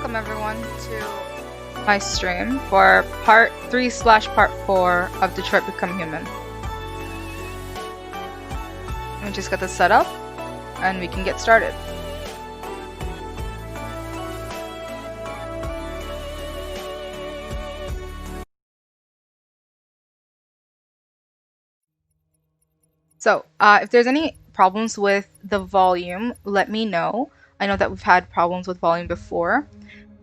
Welcome everyone to my stream for part 3/part 4 of Detroit Become Human. Let me just get this set up and we can get started. So, if there's any problems with the volume, let me know. I know that we've had problems with volume before.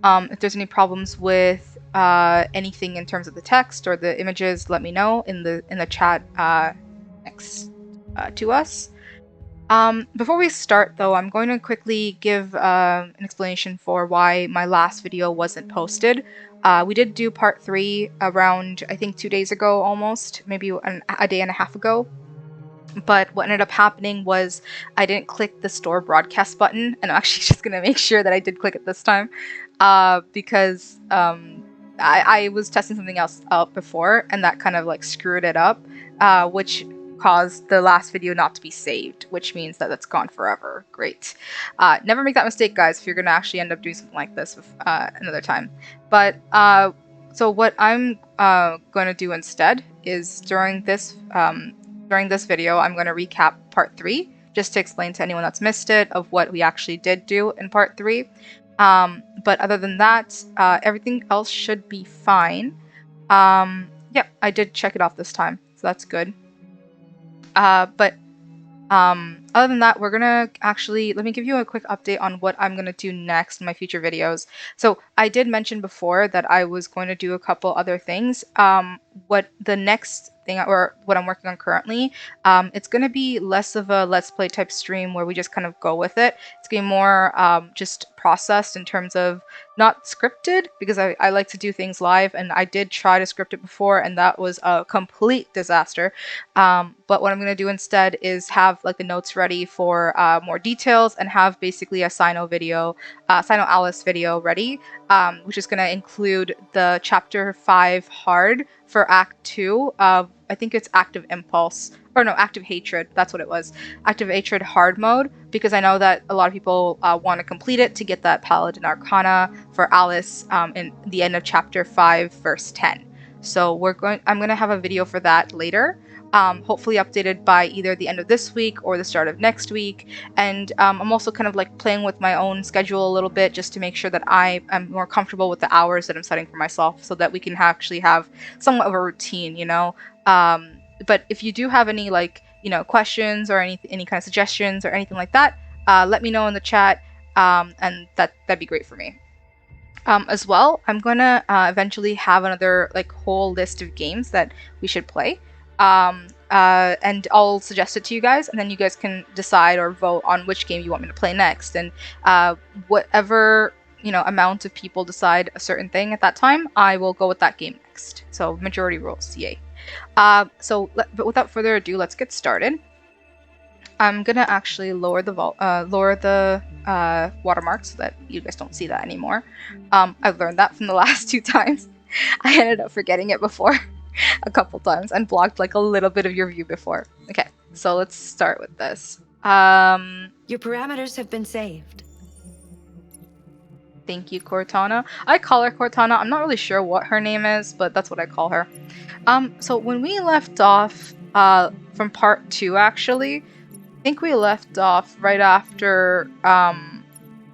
If there's any problems with anything in terms of the text or the images, let me know in the chat next to us. Before we start, though, I'm going to quickly give an explanation for why my last video wasn't posted. We did do part 3 around, I think, 2 days ago almost, maybe a day and a half ago. But what ended up happening was I didn't click the store broadcast button, and I'm actually just going to make sure that I did click it this time, because I was testing something else out before, and that kind of like screwed it up, which caused the last video not to be saved, which means that it's gone forever. Great. Never make that mistake, guys, if you're going to actually end up doing something like this another time. But so what I'm going to do instead is during this video, I'm going to recap part 3, just to explain to anyone that's missed it of what we actually did do in part 3. But other than that, everything else should be fine. Yeah, I did check it off this time, so that's good. But other than that, we're gonna actually, let me give you a quick update on what I'm gonna do next in my future videos. So I did mention before that I was going to do a couple other things. What the next thing, or what I'm working on currently, it's gonna be less of a let's play type stream where we just kind of go with it. It's gonna be more just processed in terms of not scripted, because I like to do things live, and I did try to script it before and that was a complete disaster. But what I'm going to do instead is have like the notes ready for more details, and have basically a Sino Alice video ready, which is going to include the chapter 5 hard for Act 2 of, I think it's Active Impulse, or no, Active Hatred, that's what it was. Active Hatred hard mode, because I know that a lot of people want to complete it to get that Paladin Arcana for Alice in the end of chapter 5 verse 10. So I'm going to have a video for that later. Hopefully updated by either the end of this week or the start of next week. And I'm also kind of like playing with my own schedule a little bit, just to make sure that I am more comfortable with the hours that I'm setting for myself, so that we can actually have somewhat of a routine, you know. But if you do have any, like, you know, questions or any kind of suggestions or anything like that, let me know in the chat, and that'd be great for me. As well, I'm gonna eventually have another like whole list of games that we should play. And I'll suggest it to you guys, and then you guys can decide or vote on which game you want me to play next. And whatever, you know, amount of people decide a certain thing at that time, I will go with that game next. So majority rules, yay. But without further ado, let's get started. I'm gonna actually lower the watermark so that you guys don't see that anymore. I've learned that from the last 2 times. I ended up forgetting it before a couple times and blocked like a little bit of your view before. Okay, so let's start with this. Your parameters have been saved. Thank you, Cortana. I call her Cortana. I'm not really sure what her name is, but that's what I call her. So when we left off from part 2, actually, I think we left off right after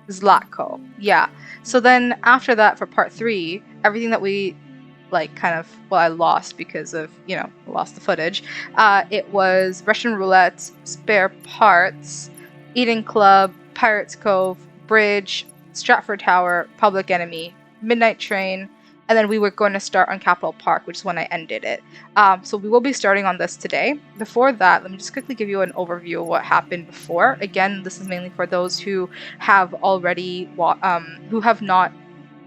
Zlatko. Yeah. So then after that, for part 3, everything that we like kind of, well, I lost because of, you know, lost the footage. It was Russian Roulette, Spare Parts, Eating Club, Pirates Cove, Bridge, Stratford Tower, Public Enemy, Midnight Train, and then we were going to start on Capitol Park, which is when I ended it. So we will be starting on this today. Before that, let me just quickly give you an overview of what happened before. Again, this is mainly for those who have already, who have not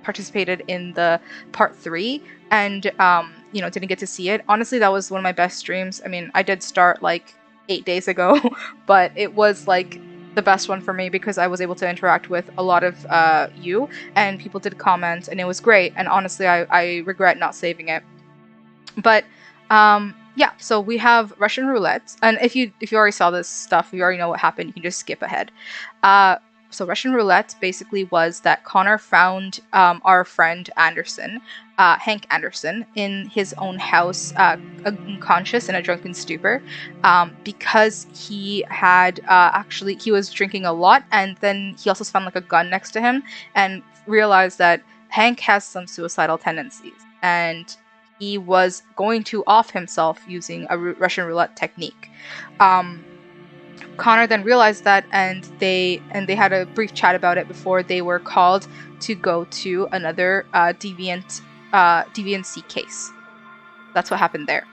participated in the part 3 and you know, didn't get to see it. Honestly, that was one of my best streams. I mean, I did start like 8 days ago, but it was like the best one for me because I was able to interact with a lot of you, and people did comment, and it was great. And honestly, I regret not saving it. But yeah, so we have Russian Roulette, and if you already saw this stuff, you already know what happened. You can just skip ahead. So Russian roulette basically was that Connor found our friend Anderson, Hank Anderson, in his own house, unconscious in a drunken stupor, because he had actually he was drinking a lot, and then he also found like a gun next to him, and realized that Hank has some suicidal tendencies, and he was going to off himself using a Russian roulette technique. Connor then realized that, and they had a brief chat about it before they were called to go to another deviancy case. That's what happened there.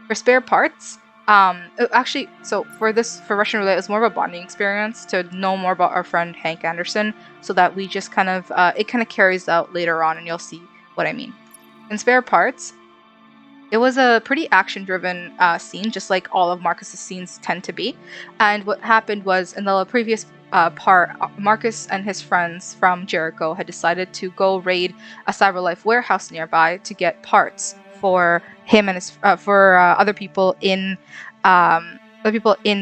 For spare parts, actually, so for Russian roulette, it was more of a bonding experience to know more about our friend Hank Anderson, so that we just kind of it kind of carries out later on, and you'll see what I mean. In spare parts, it was a pretty action-driven scene, just like all of Marcus's scenes tend to be. And what happened was, in the previous part, Marcus and his friends from Jericho had decided to go raid a CyberLife warehouse nearby to get parts for him and his other people in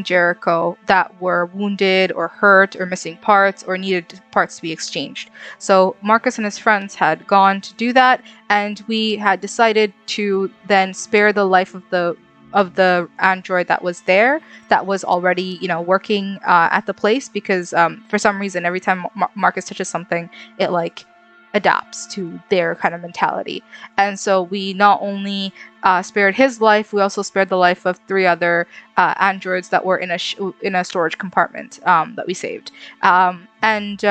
Jericho that were wounded or hurt or missing parts or needed parts to be exchanged. So Marcus and his friends had gone to do that, and we had decided to then spare the life of the android that was there, that was already working at the place, because for some reason every time Marcus touches something, it like adapts to their kind of mentality. And so we not only spared his life, we also spared the life of 3 other androids that were in a storage compartment that we saved. And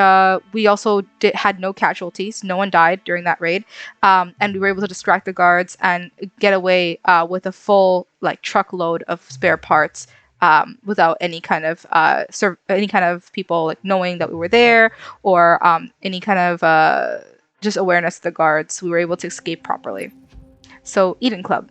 we also had no casualties. No one died during that raid. And we were able to distract the guards and get away with a full truckload of spare parts, without any kind of people knowing that we were there, or any kind of just awareness of the guards. We were able to escape properly. So Eden Club.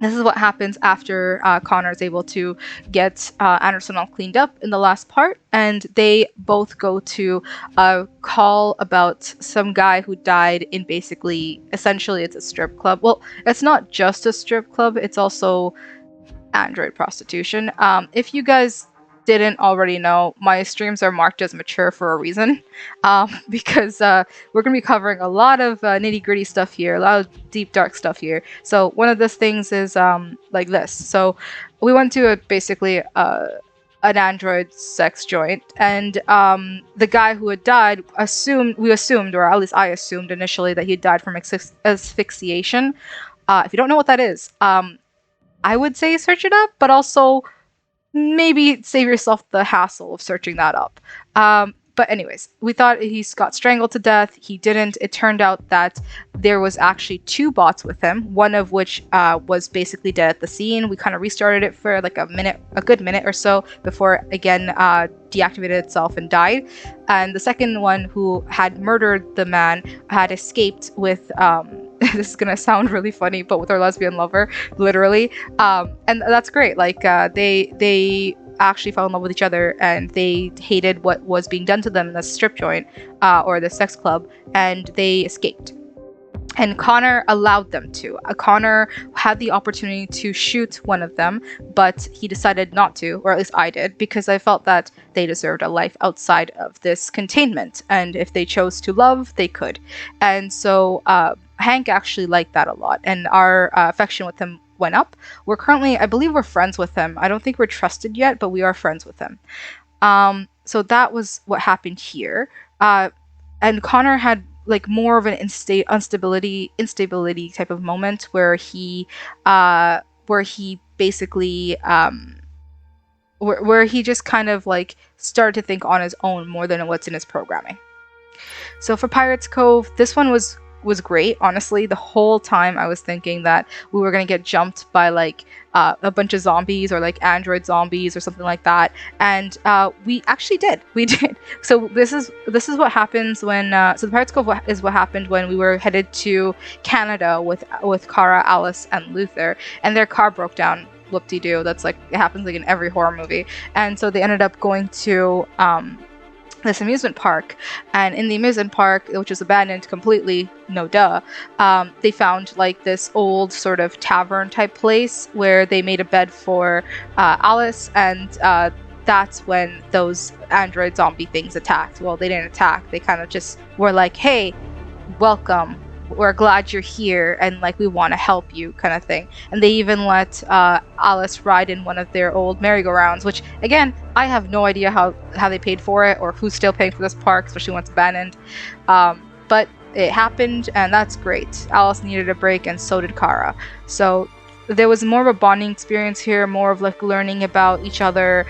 This is what happens after Connor is able to get Anderson all cleaned up in the last part, and they both go to a call about some guy who died in essentially it's a strip club. Well, it's not just a strip club, it's also android prostitution. If you guys didn't already know, my streams are marked as mature for a reason, because we're going to be covering a lot of nitty-gritty stuff here, a lot of deep, dark stuff here. So one of those things is like this. So we went to basically an android sex joint, and the guy who had died, we assumed, or at least I assumed initially, that he died from asphyxiation. If you don't know what that is, I would say search it up, but also maybe save yourself the hassle of searching that up. But anyways, we thought he got strangled to death. He didn't. It turned out that there was actually 2 bots with him, one of which was basically dead at the scene. We kind of restarted it for like a good minute or so before it again deactivated itself and died. And the second one, who had murdered the man, had escaped with this is gonna sound really funny, but with our lesbian lover, literally. And that's great. They actually fell in love with each other, and they hated what was being done to them in the strip joint, or the sex club, and they escaped. And Connor allowed them to. Connor had the opportunity to shoot one of them, but he decided not to, or at least I did, because I felt that they deserved a life outside of this containment, and if they chose to love, they could. And so Hank actually liked that a lot, and our affection with him went up. I believe we're friends with him. I don't think we're trusted yet, but we are friends with him. So that was what happened here. And Connor had more of an instability type of moment where he basically where he just kind of started to think on his own more than what's in his programming. So for Pirates Cove, this one was great. Honestly, the whole time I was thinking that we were gonna get jumped by a bunch of zombies, or android zombies or something like that, and we actually did. We did. So this is what happens when so the Pirates Cove is what happened when we were headed to Canada with Kara, Alice, and Luther, and their car broke down. Whoop-de-doo. That's it happens in every horror movie. And so they ended up going to this amusement park, and in the amusement park, which was abandoned completely, no duh, they found this old sort of tavern type place where they made a bed for Alice, and that's when those android zombie things attacked. Well, they didn't attack. They kind of just were like, hey, welcome, we're glad you're here, and like we want to help you, kind of thing. And they even let Alice ride in one of their old merry-go-rounds, which again, I have no idea how they paid for it or who's still paying for this park, especially when it's abandoned. But it happened, and that's great. Alice needed a break, and so did Kara. So there was more of a bonding experience here, more of like learning about each other,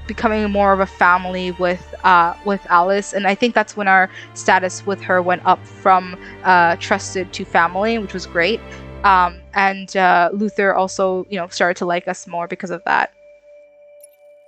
becoming more of a family with Alice, and I think that's when our status with her went up from trusted to family, which was great. And Luther also, started to like us more because of that.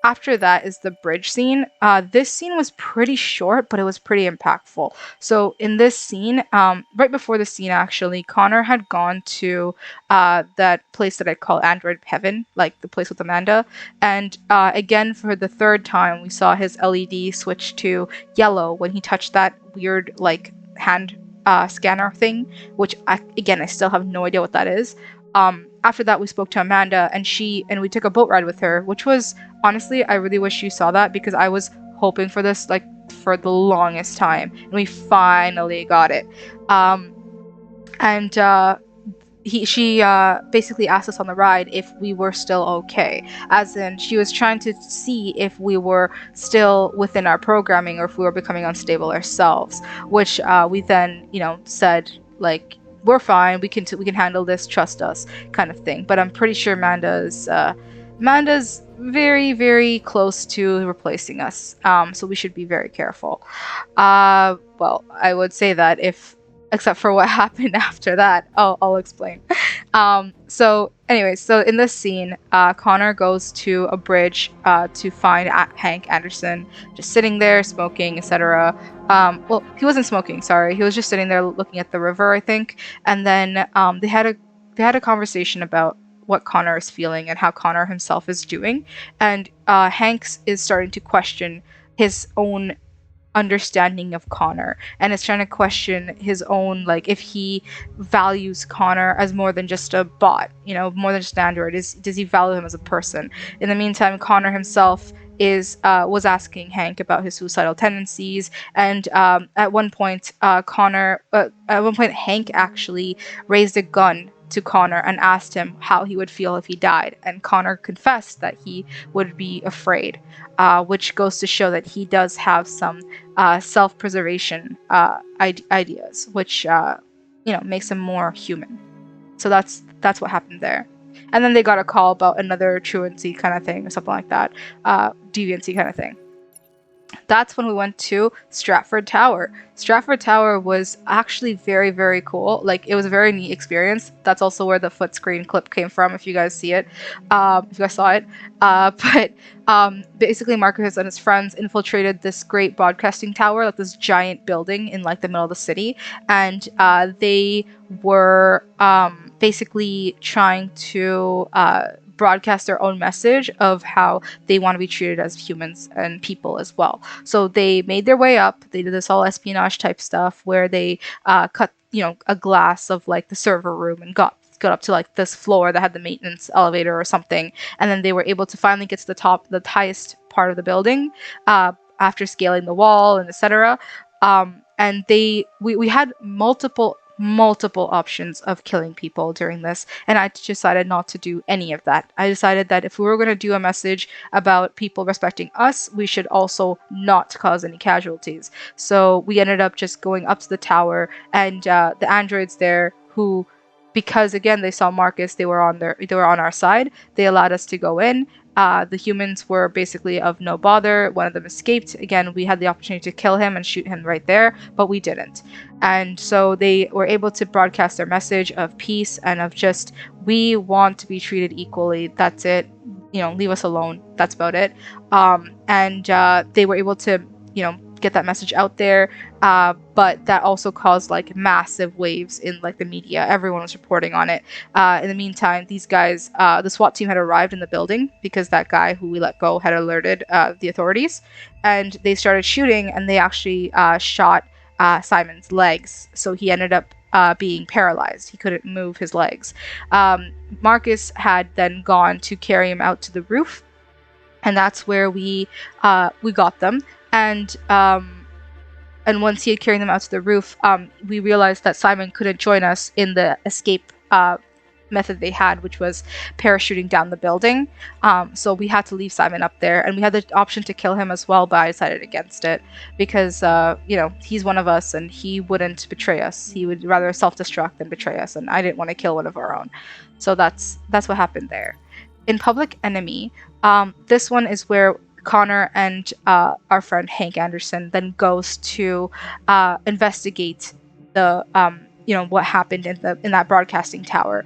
After that is the bridge scene. This scene was pretty short, but it was pretty impactful. So in this scene, right before the scene, actually, Connor had gone to that place that I call Android Heaven, like the place with Amanda. And again, for the third time, we saw his LED switch to yellow when he touched that weird, like, hand scanner thing, which, I still have no idea what that is. After that, we spoke to Amanda, and we took a boat ride with her, which was, honestly, I really wish you saw that, because I was hoping for this like for the longest time, and we finally got it. And she basically asked us on the ride if we were still okay, as in she was trying to see if we were still within our programming or if we were becoming unstable ourselves, which we then said, like, we're fine, we can handle this, trust us, kind of thing. But I'm pretty sure Amanda's very, very close to replacing us, so we should be very careful. Well, I would say that except for what happened after that. I'll explain. So in this scene, Connor goes to a bridge to find Hank Anderson, just sitting there smoking, etc. Well, he wasn't smoking, sorry. He was just sitting there looking at the river, I think. And then they had a conversation about what Connor is feeling and how Connor himself is doing. And Hanks is starting to question his own understanding of Connor, and is trying to question his own, like, if he values Connor as more than just a bot, more than just an android. Does he value him as a person? In the meantime, Connor himself was asking Hank about his suicidal tendencies, and at one point Hank actually raised a gun to Connor and asked him how he would feel if he died, and Connor confessed that he would be afraid, which goes to show that he does have some self-preservation ideas, which makes him more human. So that's what happened there. And then they got a call about another truancy kind of thing, or something like that, deviancy kind of thing. That's when we went to Stratford Tower. Stratford Tower was actually very, very cool. Like, it was a very neat experience. That's also where the foot screen clip came from, if you guys see it, if you guys saw it. But basically, Marcus and his friends infiltrated this great broadcasting tower, like this giant building in like the middle of the city, and they were basically trying to broadcast their own message of how they want to be treated as humans and people as well. So they made their way up. They did this all espionage type stuff where they cut, a glass of like the server room and got up to like this floor that had the maintenance elevator or something, and then they were able to finally get to the highest part of the building after scaling the wall and etc. And we had multiple options of killing people during this, and I decided not to do any of that. I decided that if we were going to do a message about people respecting us, we should also not cause any casualties. So we ended up just going up to the tower, and the androids there, who, because again they saw Marcus, they were on our side, they allowed us to go in. The humans were basically of no bother. One of them escaped. Again, we had the opportunity to kill him and shoot him right there, but we didn't. And so they were able to broadcast their message of peace and of just, we want to be treated equally. That's it. Leave us alone. That's about it. And they were able to, get that message out there. But that also caused like massive waves in like the media. Everyone was reporting on it. In the meantime, these guys, the SWAT team had arrived in the building because that guy who we let go had alerted the authorities, and they started shooting, and they actually shot Simon's legs. So he ended up being paralyzed. He couldn't move his legs. Marcus had then gone to carry him out to the roof, and that's where we got them. And once he had carried them out to the roof, we realized that Simon couldn't join us in the escape method they had, which was parachuting down the building. So we had to leave Simon up there, and we had the option to kill him as well, but I decided against it because, he's one of us and he wouldn't betray us. He would rather self-destruct than betray us, and I didn't want to kill one of our own. So that's what happened there. In Public Enemy, this one is where Connor and our friend Hank Anderson then goes to investigate the what happened in that broadcasting tower.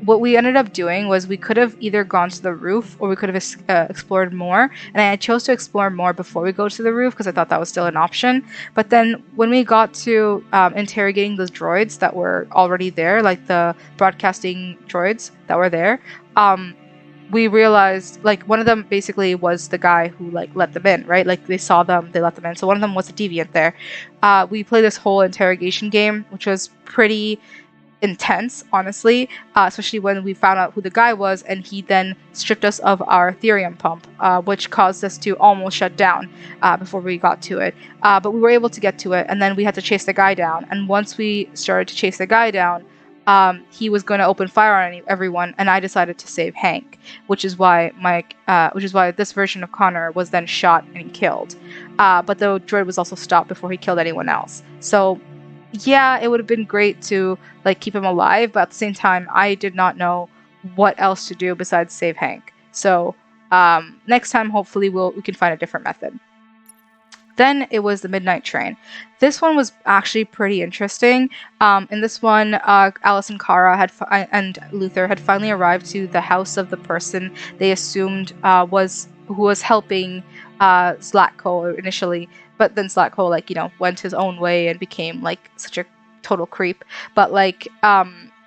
What we ended up doing was we could have either gone to the roof or we could have explored more, and I chose to explore more before we go to the roof because I thought that was still an option. But then when we got to interrogating those droids that were already there, like the broadcasting droids that were there, we realized, like, one of them basically was the guy who, like, let them in, right? Like, they saw them, they let them in. So one of them was a deviant there. We played this whole interrogation game, which was pretty intense, honestly, especially when we found out who the guy was, and he then stripped us of our Ethereum pump, which caused us to almost shut down before we got to it. But we were able to get to it, and then we had to chase the guy down. And once we started to chase the guy down, he was going to open fire on everyone, and I decided to save Hank, which is why this version of Connor was then shot and killed. But the droid was also stopped before he killed anyone else. So, yeah, it would have been great to, like, keep him alive, but at the same time, I did not know what else to do besides save Hank. So, next time, hopefully, we can find a different method. Then it was the Midnight Train. This one was actually pretty interesting. In this one, Alice and Kara and Luther had finally arrived to the house of the person they assumed who was helping Zlatko initially, but then Zlatko went his own way and became like such a total creep. But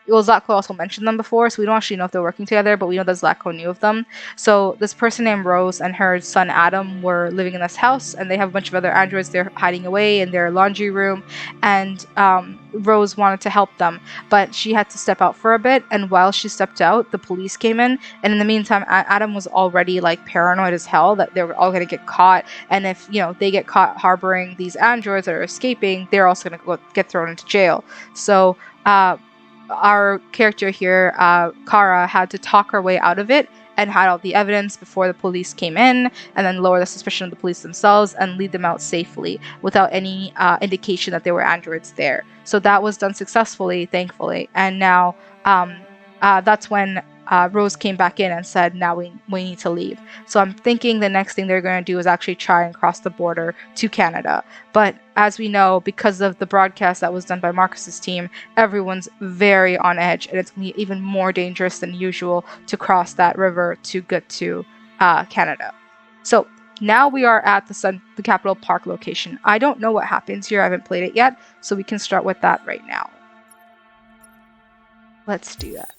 Zlatko also mentioned them before, so we don't actually know if they're working together, but we know that Zlatko knew of them. So this person named Rose and her son Adam were living in this house, and they have a bunch of other androids they're hiding away in their laundry room, and Rose wanted to help them, but she had to step out for a bit, and while she stepped out, the police came in, and in the meantime, Adam was already paranoid as hell that they were all going to get caught, and if they get caught harboring these androids that are escaping, they're also going to get thrown into jail. So our character here, Kara, had to talk her way out of it and had all the evidence before the police came in, and then lower the suspicion of the police themselves and lead them out safely without any indication that there were androids there. So that was done successfully, thankfully. And now that's when Rose came back in and said, now we need to leave. So I'm thinking the next thing they're going to do is actually try and cross the border to Canada. But as we know, because of the broadcast that was done by Marcus's team, everyone's very on edge, and it's going to be even more dangerous than usual to cross that river to get to Canada. So now we are at the Capital Park location. I don't know what happens here. I haven't played it yet, so we can start with that right now. Let's do that.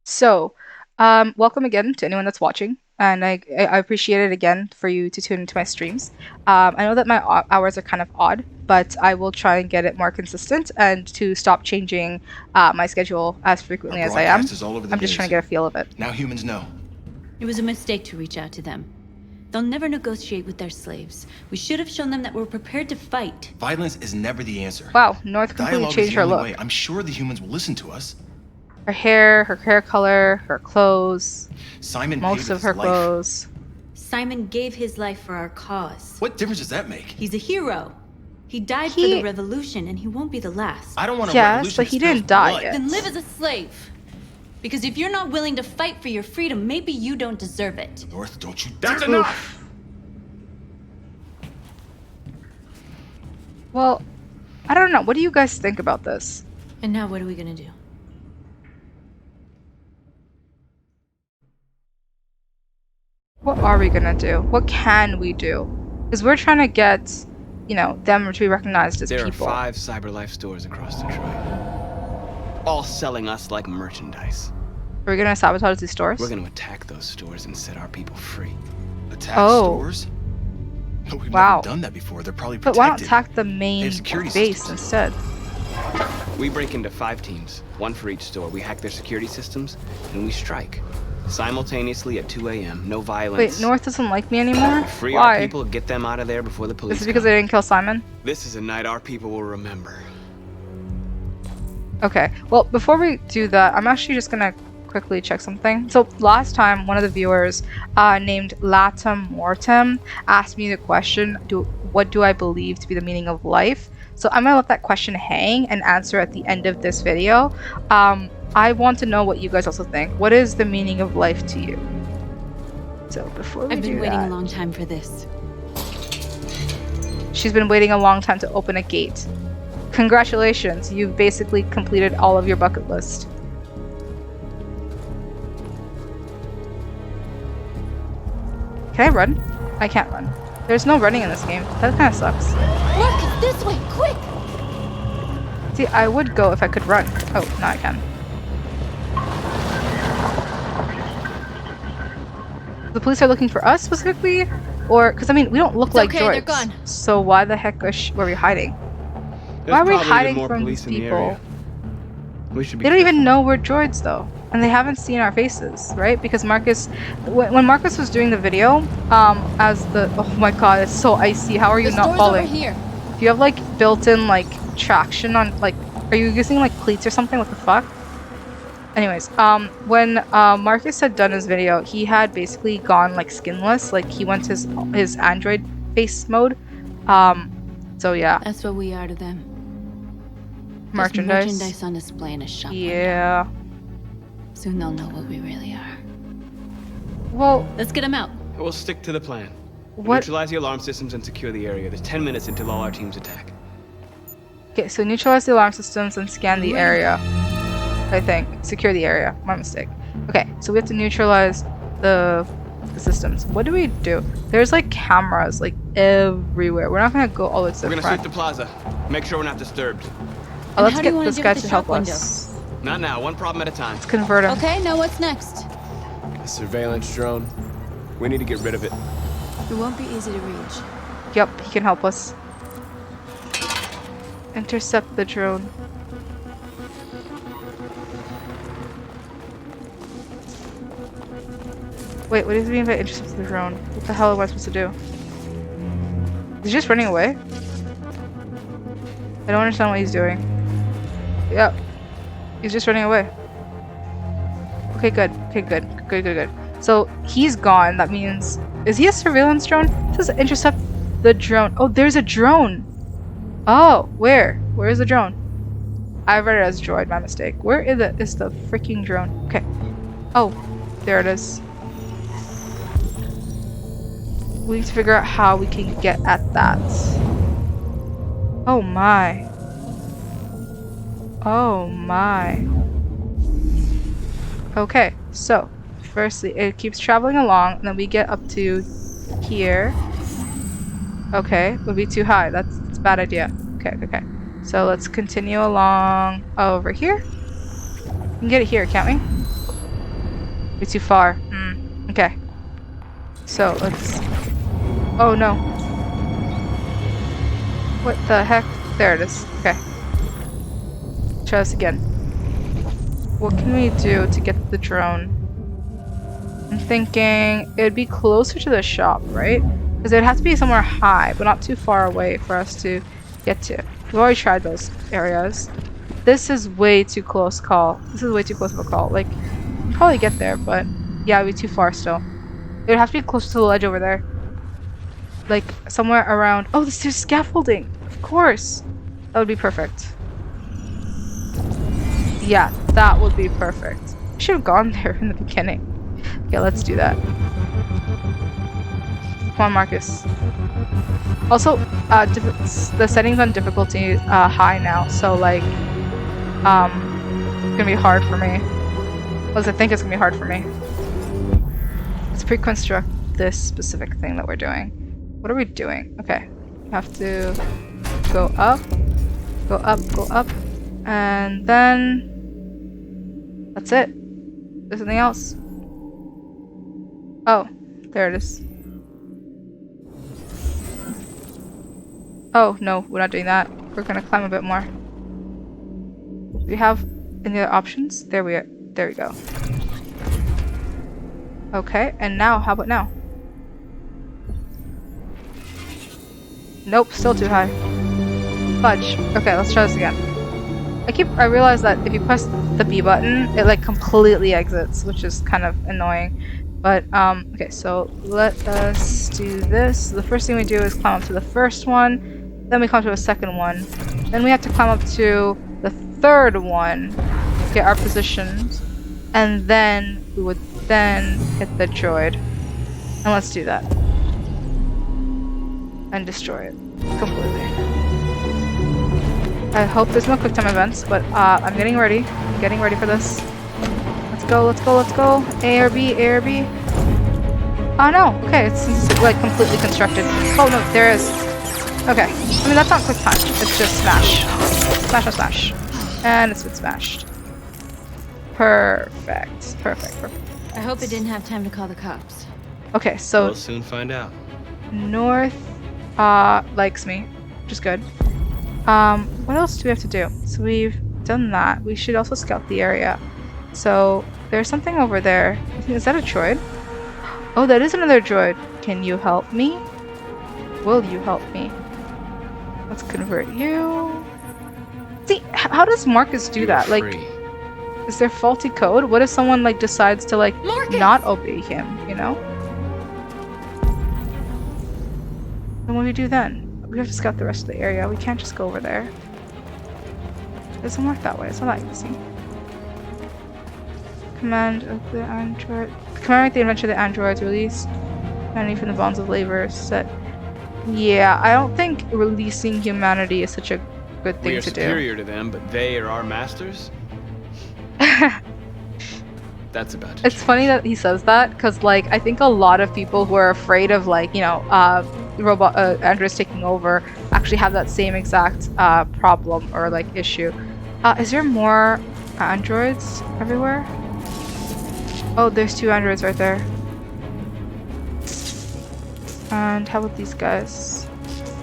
So, welcome again to anyone that's watching, and I appreciate it again for you to tune into my streams. I know that my hours are kind of odd, but I will try and get it more consistent and to stop changing my schedule as frequently as I am. I'm just trying to get a feel of it. Now humans know. It was a mistake to reach out to them. They'll never negotiate with their slaves. We should have shown them that we're prepared to fight. Violence is never the answer. Wow, North completely changed her look. I'm sure the humans will listen to us. Her hair color, her clothes, Simon most of her clothes. Simon gave his life for our cause. What difference does that make? He's a hero. He died for the revolution, and he won't be the last. I don't want a revolution. Yes, but he didn't die yet. Then live as a slave. Because if you're not willing to fight for your freedom, maybe you don't deserve it. North, don't you... That's enough! Well, I don't know. What do you guys think about this? And now what are we gonna do? What are we gonna do? What can we do? Because we're trying to get, them to be recognized as people. There are 5 CyberLife stores across Detroit, all selling us like merchandise. Are we gonna sabotage these stores? We're gonna attack those stores and set our people free. Attack stores? But we've Wow. never done that before. They're probably But protected. why not attack the They main have security base systems. instead? We break into 5 teams, 1 for each store. We hack their security systems, and we strike. Simultaneously at 2 a.m. No violence. Wait, North doesn't like me anymore? Free our Why? people, get them out of there before the police Is it because come. I didn't kill Simon? This is a night our people will remember. Okay, well, before we do that, I'm actually just gonna quickly check something. So last time, one of the viewers named Latam Mortem asked me the question, what do I believe to be the meaning of life? So I'm gonna let that question hang and answer at the end of this video. I want to know what you guys also think. What is the meaning of life to you? So before we I've been do waiting that, a long time for this. she's been waiting a long time to open a gate. Congratulations, you've basically completed all of your bucket list. Can I run? I can't run. There's no running in this game. That kind of sucks. Look, this way, quick! See, I would go if I could run. Oh, now I can. The police are looking for us specifically? Or, because I mean, we don't look like okay, they're droids. gone. So why the heck were we hiding? There's Why are we probably even hiding more from police these in the people? area. We should be They don't even careful. know we're droids though. And they haven't seen our faces, right? Because Marcus, when Marcus was doing the video, oh my god, it's so icy. How are you The not store's falling? over here. Do you have like built-in like traction on like, are you using like cleats or something? What the fuck? Anyways, when Marcus had done his video, he had basically gone like skinless, like he went his android face mode. So yeah, That's what we are to them. Just merchandise. merchandise on display in a shop. Yeah. Soon they'll know what we really are. Well, Let's get them out. We'll stick to the plan. what? Neutralize the alarm systems and secure the area. There's 10 minutes until all our teams attack. Okay, so neutralize the alarm systems and scan the Right. area. I think secure the area. My mistake. Okay, so we have to neutralize the systems. What do we do? There's like cameras like everywhere. We're not gonna go all the way to We're the gonna front. sweep the plaza. Make sure we're not disturbed. Oh, let's how do you get wanna this do guy with the to help shop window? us. Not now, one problem at a time. Let's convert him. Okay, now what's next? A surveillance drone. We need to get rid of it. It won't be easy to reach. Yep, he can help us. Intercept the drone. Wait, what does it mean by intercept the drone? What the hell am I supposed to do? Is he just running away? I don't understand what he's doing. Yep. He's just running away. Okay, good. Okay, good. Good, good, good. So he's gone. That means... Is he a surveillance drone? It says intercept the drone. Oh, there's a drone. Oh, where? Where is the drone? I read it as droid, my mistake. Where is the freaking drone? Okay. Oh, there it is. We need to figure out how we can get at that. Oh my. Oh my. Okay, so firstly, it keeps traveling along, and then we get up to here. Okay, would be too high. That's a bad idea. Okay, okay, okay. So let's continue along over here. We can get it here, can't we? Be too far. Hmm. Okay. So let's. Oh no. What the heck? There it is. Okay. Try this again. What can we do to get the drone? I'm thinking it would be closer to the shop, right? Because it would have to be somewhere high, but not too far away for us to get to. We've already tried those areas. This is way too close call. This is way too close of a call. Like, we'll probably get there, but yeah, it'd be too far still. It would have to be close to the ledge over there. Like, somewhere around... Oh, there's scaffolding! Of course! That would be perfect. Yeah, that would be perfect. We should have gone there in the beginning. Okay, let's do that. Come on, Marcus. Also, the settings on difficulty high now, so like, it's gonna be hard for me. At least I think it's gonna be hard for me. Let's pre-construct this specific thing that we're doing. What are we doing? Okay, we have to go up, go up, go up, and then that's it. There's nothing else. Oh, there it is. Oh, no, we're not doing that. We're gonna climb a bit more. Do we have any other options? There we go. Okay, and now, how about now? Nope, still too high. Fudge. Okay, let's try this again. I realize that if you press the B button, it like completely exits, which is kind of annoying. But, okay, so let us do this. The first thing we do is climb up to the first one, then we come to a second one. Then we have to climb up to the third one, get our positions, and then we would then hit the droid. And let's do that. And destroy it completely. I hope there's no quick time events, but I'm getting ready. I'm getting ready for this. Let's go, let's go, let's go. A or B, A or B. Oh no, okay, it's like completely constructed. Oh no, there is. Okay, I mean that's not quick time, it's just smash. Smash, smash, smash. And it's been smashed. Perfect, perfect, perfect. I hope it didn't have time to call the cops. Okay, so We'll soon find out. North likes me, which is good. What else do we have to do? So we've done that. We should also scout the area. So there's something over there. Is that a droid? Oh, that is another droid. Can you help me? Will you help me? Let's convert you. See, how does Marcus do that? Like, is there faulty code? What if someone like decides to like not obey him, you know? And what do we do then? We have to scout the rest of the area. We can't just go over there. It doesn't work that way. It's not that easy. Command of the android. Commemorate the adventure of the androids released. Humanity from the bonds of labor set. Yeah, I don't think releasing humanity is such a good thing We are to do. superior to them, but they are our masters? That's about to It's funny that he says that because, like, I think a lot of people who are afraid of, like, you know, robot androids taking over actually have that same exact problem or like issue. Is there more androids everywhere? Oh, there's 2 androids right there. And how about these guys?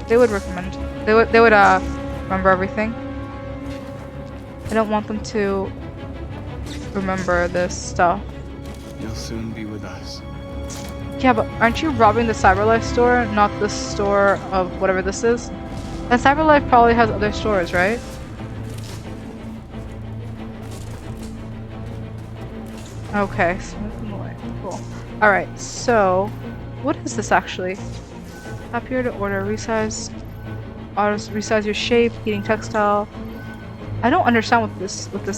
They would recommend. They would remember everything. I don't want them to remember this stuff. You'll soon be with us. Yeah, but aren't you robbing the CyberLife store, not the store of whatever this is? And CyberLife probably has other stores, right? Okay, smooth them away. Cool. Alright, so what is this actually? Tap here to order resize. Resize your shape, heating textile. I don't understand what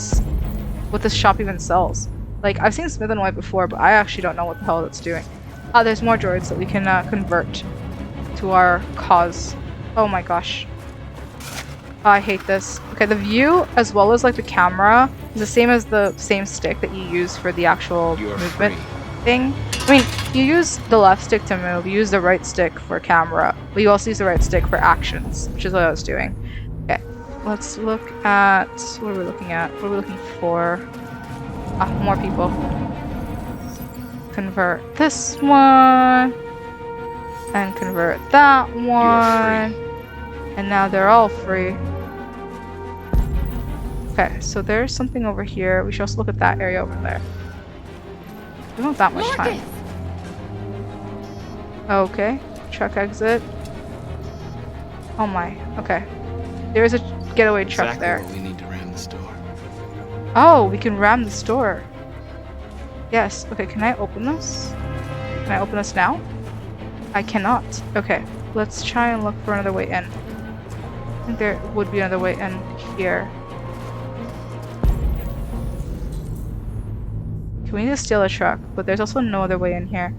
this shop even sells. Like, I've seen Smith and White before, but I actually don't know what the hell it's doing. There's more droids that we can convert to our cause. Oh my gosh. I hate this. Okay, the view as well as like the camera is the same as the same stick that you use for the actual movement thing. I mean, you use the left stick to move, you use the right stick for camera, but you also use the right stick for actions, which is what I was doing. Okay, let's look at, what are we looking at? What are we looking for? More people. Convert this one. And convert that one. And now they're all free. Okay, so there's something over here. We should also look at that area over there. We don't have that much time. Okay, truck exit. Oh my, okay. There's a getaway truck there. What we need to ram the store. Oh, we can ram the store. Yes, okay, can I open this? Can I open this now? I cannot. Okay, let's try and look for another way in. I think there would be another way in here. Okay, we need to steal a truck, but there's also no other way in here.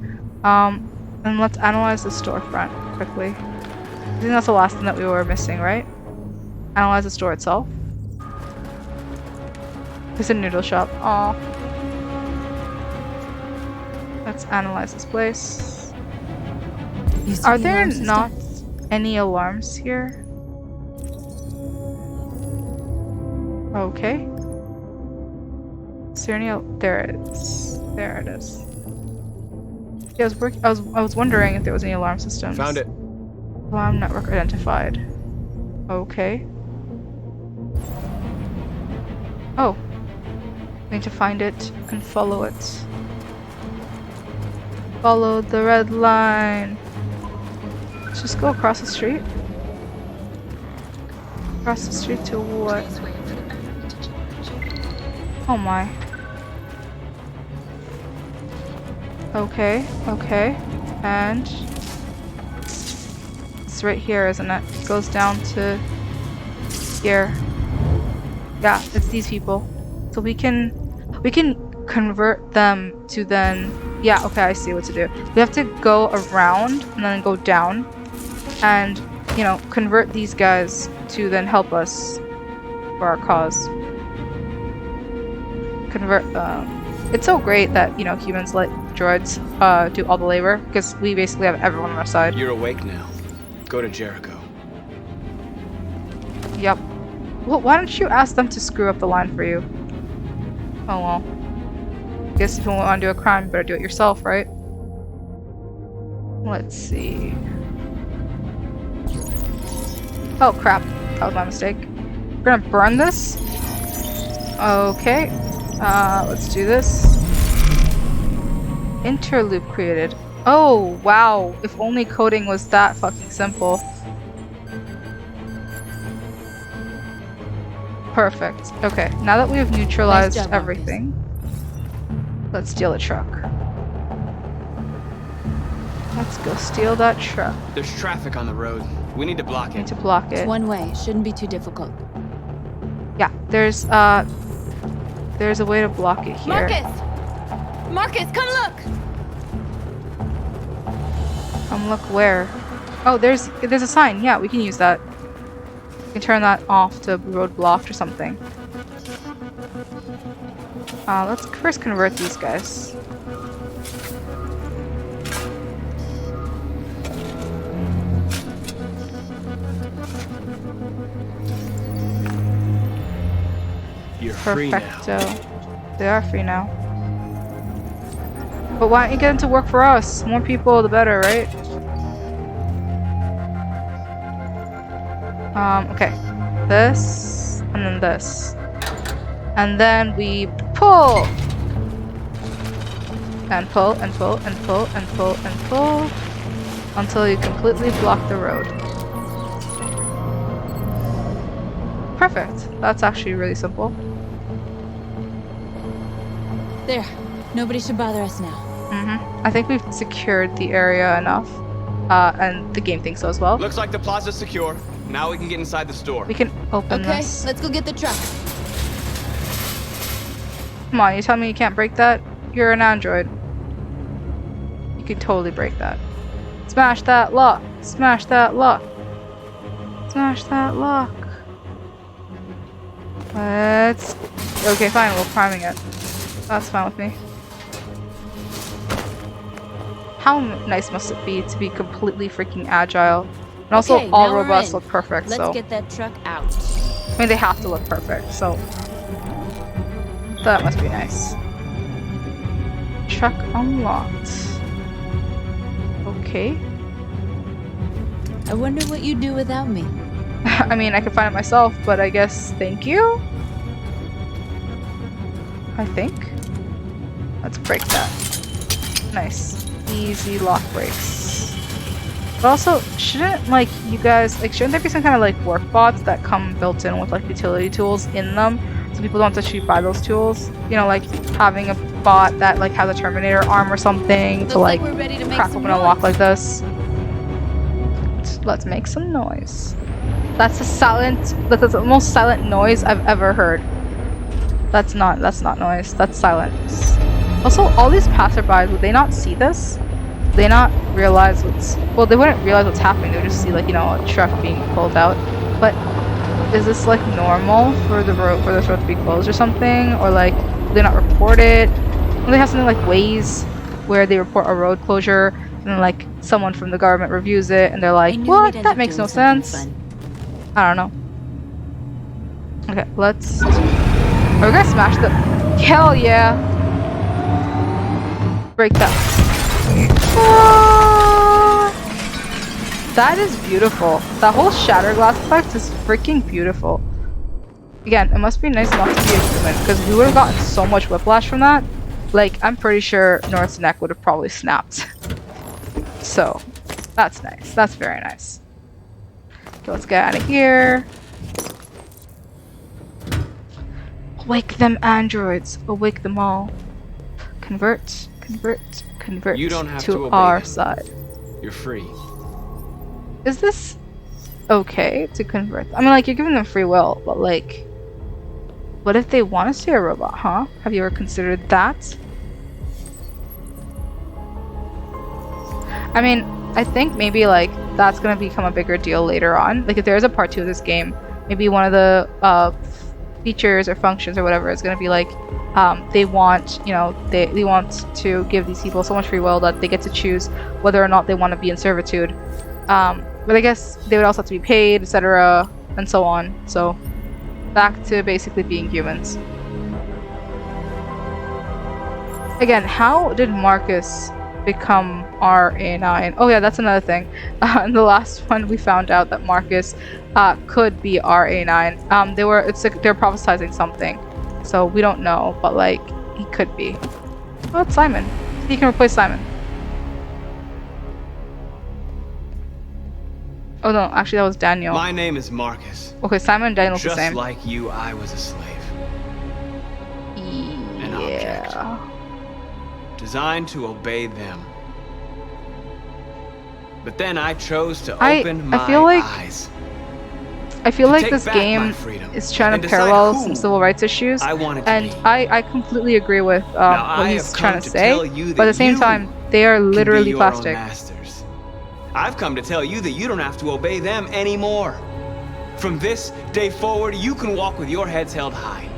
And let's analyze the storefront quickly. I think that's the last thing that we were missing, right? Analyze the store itself. There's a noodle shop. Aw. Let's analyze this place. Are there not any alarms here? Okay. Is there any? There it is. There it is. Yeah, I was wondering if there was any alarm systems. Found it. Alarm network identified. Okay. Oh. We need to find it and follow it. Follow the red line. Let's just go across the street. Across the street to what? Oh my. Okay, okay. And it's right here, isn't it? It goes down to here. Yeah, it's these people. So we can convert them to then, yeah, okay, I see what to do. We have to go around and then go down and, you know, convert these guys to then help us for our cause. Convert it's so great that, you know, humans let droids do all the labor because we basically have everyone on our side. You're awake now. Go to Jericho. Yep. Well, why don't you ask them to screw up the line for you? Oh well. Guess if you want to do a crime, you better do it yourself, right? Let's see. Oh crap. That was my mistake. We're gonna burn this. Okay. Let's do this. Interloop created. Oh, wow. If only coding was that fucking simple. Perfect. Okay, now that we've neutralized Nice job, everything, let's steal a truck. Let's go steal that truck. There's traffic on the road. We need to block Need it. to block It's it. one way. Shouldn't be too difficult. Yeah, there's a way to block it here. Marcus, come look! Look where? Oh, there's a sign. Yeah, we can use that. We can turn that off to road blocked or something. Let's first convert these guys. You're free now. Perfecto. They are free now. But why don't you get them to work for us? More people, the better, right? Okay. This, and then this. And then we pull! And pull, and pull, and pull, and pull, and pull. Until you completely block the road. Perfect. That's actually really simple. There. Nobody should bother us now. I think we've secured the area enough. And the game thinks so as well. Looks like the plaza's secure. Now we can get inside the store. We can open Okay, this. let's go get the truck. Come on, you tell me you can't break that? You're an android. You can totally break that. Smash that lock! Smash that lock! Smash that lock! Let's... Okay, fine, we're priming it. That's fine with me. How nice must it be to be completely freaking agile? And also, Okay, all now we're robots in. look perfect, Let's so... get that truck out. I mean, they have to look perfect, so... That must be nice. Truck unlocked. Okay. I wonder what you'd do without me. I mean, I could find it myself, but I guess thank you? I think. Let's break that. Nice. Easy lock breaks. But also, shouldn't, like, you guys, like, shouldn't there be some kind of, like, work bots that come built in with, like, utility tools in them? So people don't have to actually buy those tools? You know, like, having a bot that, like, has a Terminator arm or something Looks to, like, we're ready to make crack some open a lock noise. like this. Let's make some noise. That's the most silent noise I've ever heard. That's not noise, that's silence. Also, all these passerbys, would they not see this? Would they not realize well, they wouldn't realize what's happening, they would just see, like, you know, a truck being pulled out. But is this, like, normal for this road to be closed or something? Or, like, do they not report it? Do they have something like Waze, where they report a road closure, and, like, someone from the government reviews it, and they're like, I knew what? we'd end That up makes no doing something sense. fun. I don't know. Okay, let's... We're gonna smash the... Hell yeah! Break that. Ah! That is beautiful. That whole shatter glass effect is freaking beautiful. Again, it must be nice not to be a human, because we would have gotten so much whiplash from that. Like, I'm pretty sure North's neck would have probably snapped. So, that's nice. That's very nice. Okay, let's get out of here. Awake them androids. Awake them all. Convert, convert, convert You don't have to to obey our them. side. You're free. Is this okay to convert? I mean, like, you're giving them free will, but like, what if they want to stay a robot, huh? Have you ever considered that? I mean, I think maybe like that's gonna become a bigger deal later on. Like, if there's a part 2 of this game, maybe one of the features or functions or whatever is gonna be like, they want, you know, they want to give these people so much free will that they get to choose whether or not they want to be in servitude. But I guess they would also have to be paid, etc., and so on. So back to basically being humans. Again, how did Marcus become RA9? Oh yeah, that's another thing. In the last one, we found out that Marcus could be RA9. They're prophesizing something, so we don't know, but like he could be. Oh, it's Simon. He can replace Simon. Oh no, actually that was Daniel. My name is Marcus. Okay, Simon and Daniel's the Just same. like you, I was a slave. An object. Yeah. Designed to obey them. But then I chose to I open my feel like- eyes. I feel To like take this back my game freedom is trying and to decide parallel who some civil rights issues, I wanted to and be. I completely agree with Now, what I he's have trying come to to say, tell you but at the that same you time, they are can be literally your own plastic. masters. I've come to tell you that you don't have to obey them anymore. From this day forward, you can walk with your heads held high.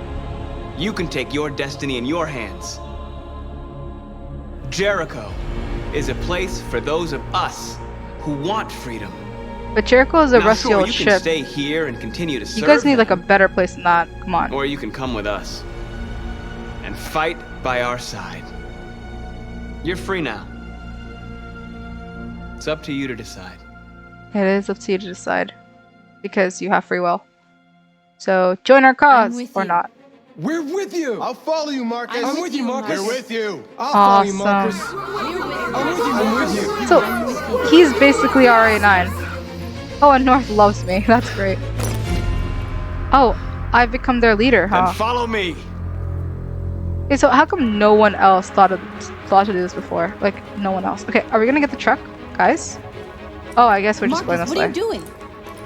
You can take your destiny in your hands. Jericho is a place for those of us who want freedom. But Jericho is a Now, rusty sure, old you can ship. stay here and continue to serve You guys need them, like a better place than that. Come on. or you can come with us and fight by our side. You're free now. It's up to you to decide. It is up to you to decide, because you have free will. So join our cause with or you. not. We're with you. I'll follow you, Marcus. I'm with you, Marcus. We're with you. I'll follow you, Awesome. Marcus. I'm with you. So he's basically RA9. Oh, and North loves me. That's great. Oh, I've become their leader, huh? Then follow me. Okay, so how come no one else thought to do this before? Like, no one else. Okay, are we gonna get the truck, guys? Oh, I guess we're just going Marcus, this what are way. you doing?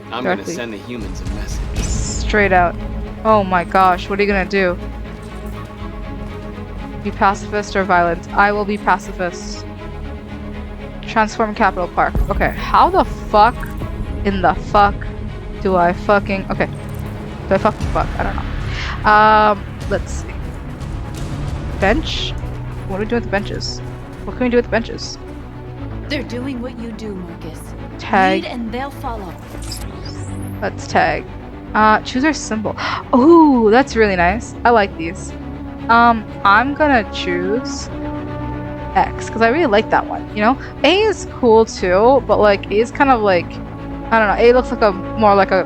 I'm gonna Directly. send the humans a message. Straight out. Oh my gosh, what are you gonna do? Be pacifist or violent? I will be pacifist. Transform Capital Park. Okay, how the fuck in the fuck do I fucking... Okay. Do I fucking fuck? I don't know. Let's see. Bench? What do we do with the benches? What can we do with the benches? They're doing what you do, Marcus. Tag. Lead and they'll follow. Let's tag. Choose our symbol. Oh, that's really nice. I like these. I'm gonna choose X because I really like that one. You know, A is cool too, but like A is kind of like, I don't know. A looks like more like a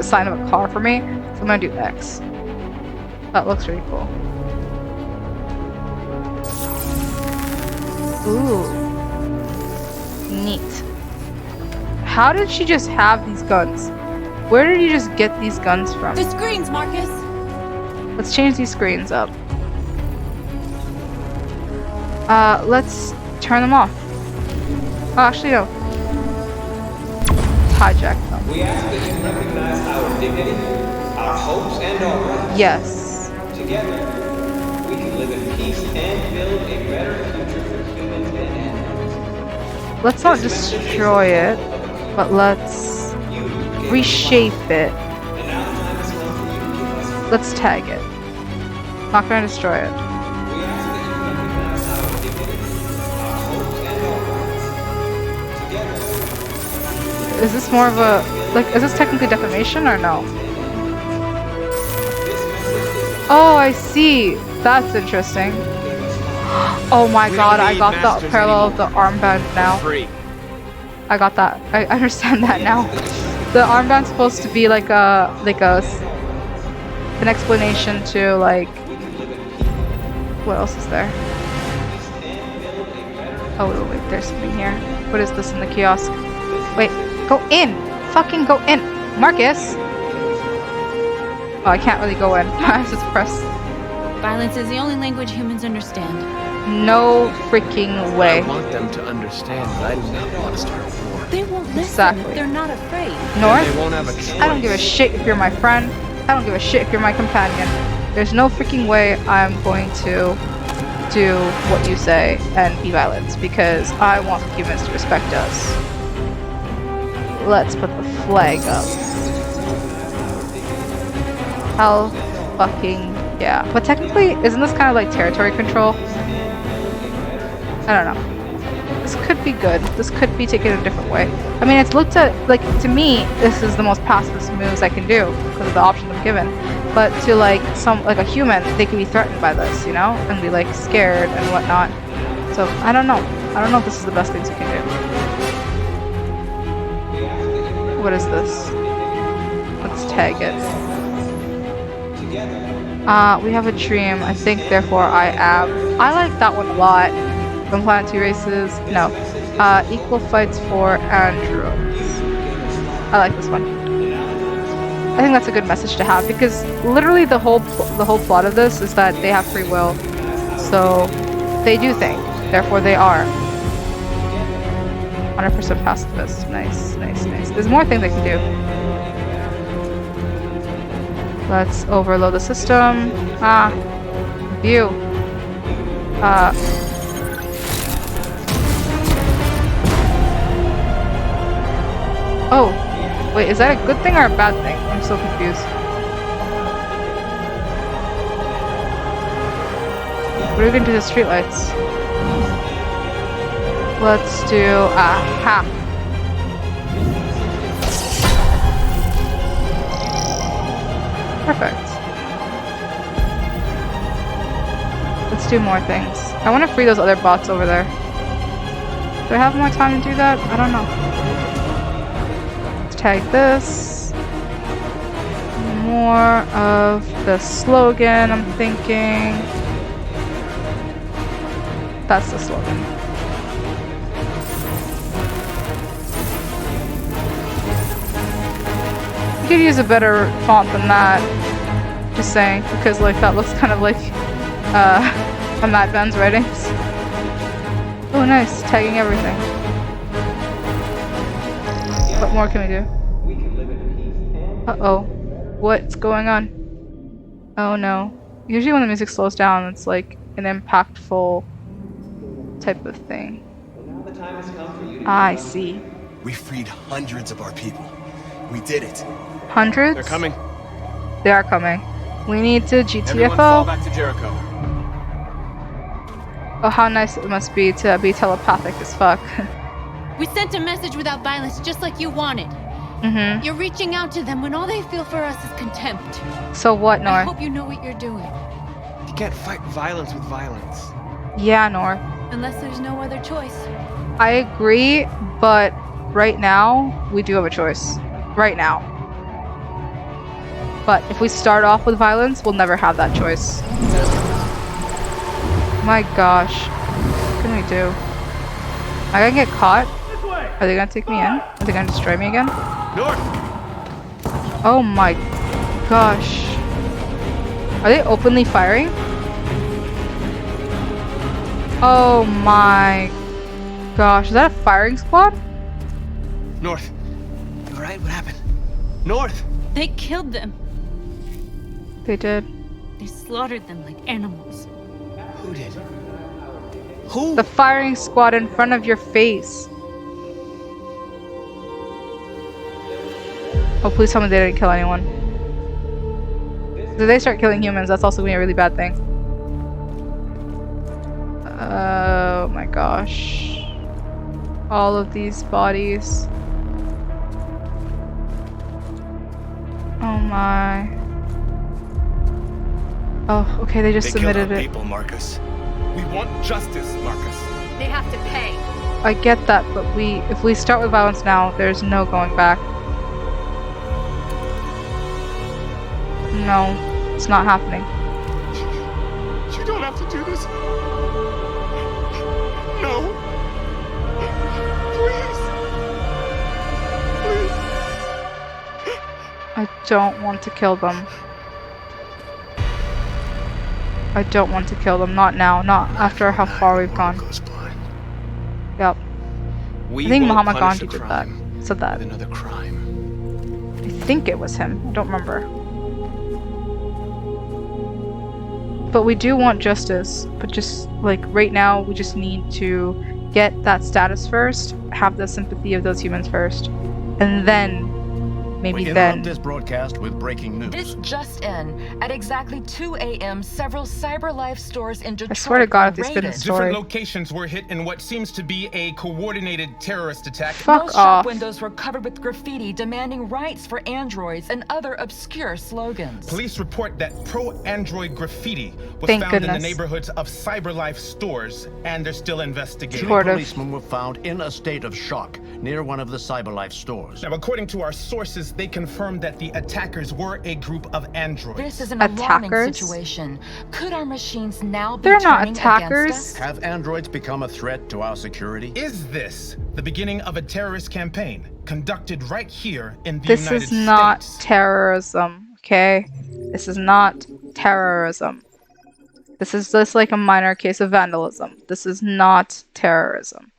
sign of a car for me, so I'm gonna do X. That looks really cool. Ooh, neat. How did she just have these guns? Where did you just get these guns from? The screens, Marcus! Let's change these screens up. Let's turn them off. Oh, actually, no. Hijack them. We ask that you recognize our dignity, our hopes, and our rights. Yes. Together, we can live in peace and build a better future for humans and animals. Let's not destroy it, but let's You gave reshape it. and now the time has come for you to give us. Let's tag it. Not gonna destroy it. We ask that you recognize our dignity, our hopes, and our rights. Together, Is this more of a like? Is this technically defamation or no? Oh, I see. That's interesting. Oh my We god, don't I need got the masters parallel of the anymore. armband now. Free. I got that. I understand that now. The armband's supposed to be like an explanation to like what else is there? Oh wait, there's something here. What is this in the kiosk? Wait, go in! Fucking go in! Marcus! Oh, I can't really go in. I have to press. Violence is the only language humans understand. No freaking way. I want them to understand, but I do not want to start a war. They won't listen Exactly. if they're not afraid. North? They won't have a choice. I don't give a shit if you're my friend. I don't give a shit if you're my companion. There's no freaking way I'm going to do what you say and be violent because I want the humans to respect us. Let's put the flag up. Hell fucking yeah. But technically, isn't this kind of like territory control? I don't know. This could be good. This could be taken a different way. I mean, it's looked at, like, to me, this is the most pacifist moves I can do because of the options I'm given. But to, like, a human, they could be threatened by this, you know? And be, like, scared and whatnot. So, I don't know. I don't know if this is the best things you can do. What is this? Let's tag it. We have a dream. I think, therefore, I am. I like that one a lot. From Planet 2 races. No. Equal fights for androids. I like this one. I think that's a good message to have because literally the whole plot of this is that they have free will. So they do think. Therefore they are. 100% pacifist. Nice, nice, nice. There's more things they can do. Let's overload the system. View. Oh, wait, is that a good thing or a bad thing? I'm so confused. What are we gonna do to the streetlights? Let's do half. Perfect. Let's do more things. I want to free those other bots over there. Do I have more time to do that? I don't know. Tag this. More of the slogan, I'm thinking. That's the slogan. You could use a better font than that. Just saying, because like that looks kind of like a Mad Ben's writings. Oh nice, tagging everything. What more can we do? Uh-oh. What's going on? Oh no. Usually when the music slows down, it's like an impactful type of thing. I see. We freed hundreds of our people. We did it. Hundreds? They're coming. They are coming. We need to Everyone fall GTFO. back to Jericho. Oh, how nice it must be to be telepathic as fuck. We sent a message without violence, just like you wanted. Mm-hmm. You're reaching out to them when all they feel for us is contempt. So what, I Nor? hope you know what you're doing. You can't fight violence with violence. Yeah, Nor. Unless there's no other choice. I agree, but right now, we do have a choice. Right now. But if we start off with violence, we'll never have that choice. My gosh. What can we do? Am I gonna get caught? Are they gonna take me in? Are they gonna destroy me again? North! Oh my gosh. Are they openly firing? Oh my gosh. Is that a firing squad? North! You alright? What happened? North! They killed them. They did. They slaughtered them like animals. Who did? Who? The firing squad in front of your face. Oh, please tell me they didn't kill anyone. If they start killing humans, that's also gonna be a really bad thing. Oh my gosh. All of these bodies. Oh my. Oh, okay, they just submitted it. People, Marcus. We want justice, Marcus. They have to pay. I get that, but if we start with violence now, there's no going back. No, it's not happening. You don't have to do this. No. Please. I don't want to kill them. I don't want to kill them. Not now. Not after how far we've gone. Yep. We I think won't Mahatma punish Gandhi a did that. crime Said that. with another crime. I think it was him. I don't remember. But we do want justice. But just like right now, we just need to get that status first, have the sympathy of those humans first, and then maybe We interrupt then. this broadcast with breaking news. This just in. At exactly 2 a.m., several CyberLife stores in Detroit I swear to God, if were they spin a raided. story. Different locations were hit in what seems to be a coordinated terrorist attack. Fuck Most off. shop windows were covered with graffiti demanding rights for androids and other obscure slogans. Police report that pro-android graffiti was Thank found in goodness. the neighborhoods of CyberLife stores, and they're still investigating. Two Supportive. policemen were found in a state of shock near one of the CyberLife stores. Now, according to our sources, they confirmed that the attackers were a group of androids. This is an alarming Attackers? situation. Could our machines now be They're not turning attackers. against us? Have androids become a threat to our security? Is this the beginning of a terrorist campaign conducted right here in the This United is not States? terrorism, okay? This is not terrorism. This is just like a minor case of vandalism. This is not terrorism.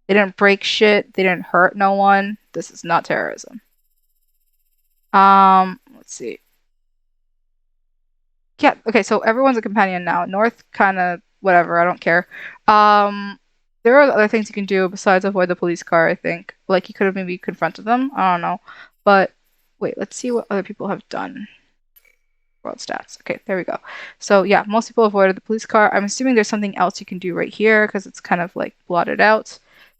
They didn't break shit. They didn't hurt no one. This is not terrorism. Let's see. Yeah, okay, so everyone's a companion now. North kind of whatever, I don't care. There are other things you can do besides avoid the police car, I think. Like, you could have maybe confronted them. I don't know. But, wait, let's see what other people have done. World stats. Okay, there we go. So, yeah, most people avoided the police car. I'm assuming there's something else you can do right here because it's kind of, like, blotted out.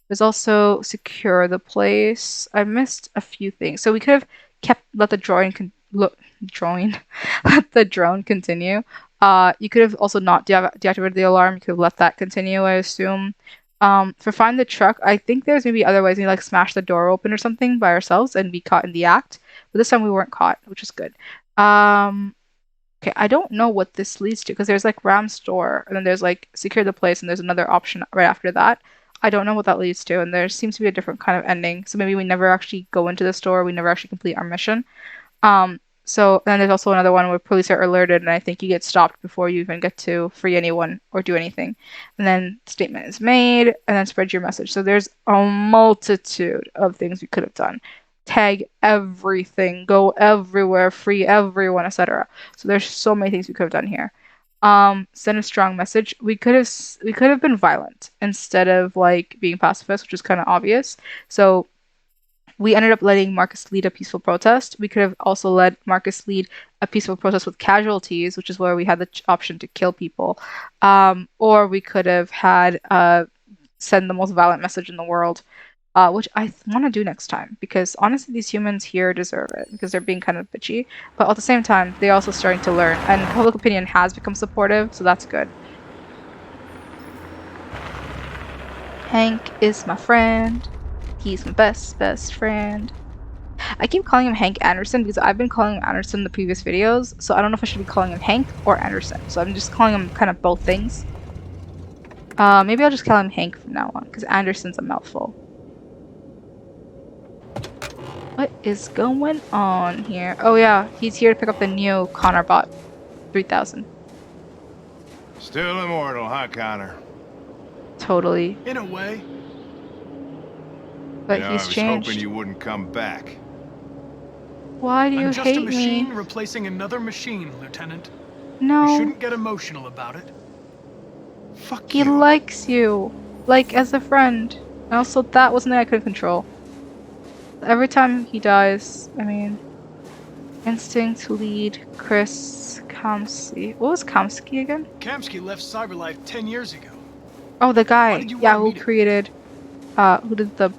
There's also secure the place. I missed a few things. So we could have let the let the drone continue. You could have also not deactivated the alarm. You could have let that continue, I assume. For find the truck, I think there's maybe other ways. We like smash the door open or something by ourselves and be caught in the act. But this time we weren't caught, which is good. Okay, I don't know what this leads to because there's like Ram store and then there's like secure the place and there's another option right after that. I don't know what that leads to, and there seems to be a different kind of ending. So maybe we never actually go into the store. We never actually complete our mission. So then there's also another one where police are alerted, and I think you get stopped before you even get to free anyone or do anything. And then statement is made, and then spread your message. So there's a multitude of things we could have done. Tag everything, go everywhere, free everyone, etc. So there's so many things we could have done here. Send a strong message. We could have been violent instead of like being pacifist, which is kind of obvious. So we ended up letting Marcus lead a peaceful protest. We could have also let Marcus lead a peaceful protest with casualties, which is where we had the option to kill people. Or we could have had send the most violent message in the world, which I want to do next time because honestly, these humans here deserve it because they're being kind of bitchy. But at the same time, they're also starting to learn, and public opinion has become supportive, so that's good. Hank is my friend. He's my best friend. I keep calling him Hank Anderson because I've been calling him Anderson in the previous videos, so I don't know if I should be calling him Hank or Anderson. So I'm just calling him kind of both things. Maybe I'll just call him Hank from now on because Anderson's a mouthful. What is going on here? Oh yeah, he's here to pick up the new Connor bot 3000. Still immortal, huh, Connor? Totally. In a way. But You know, he's I was changed. hoping you wouldn't come back. Why do you I'm just hate a machine me? replacing another machine, Lieutenant. No. You shouldn't get emotional about it. Fuck He you. likes you, like as a friend. And also, that was something I couldn't control. Every time he dies, I mean, instinct, lead, Chris, Kamsky. What was Kamsky again? Kamsky left CyberLife 10 years ago. Oh, the Why guy. did you Yeah, want who me to- created, who did the?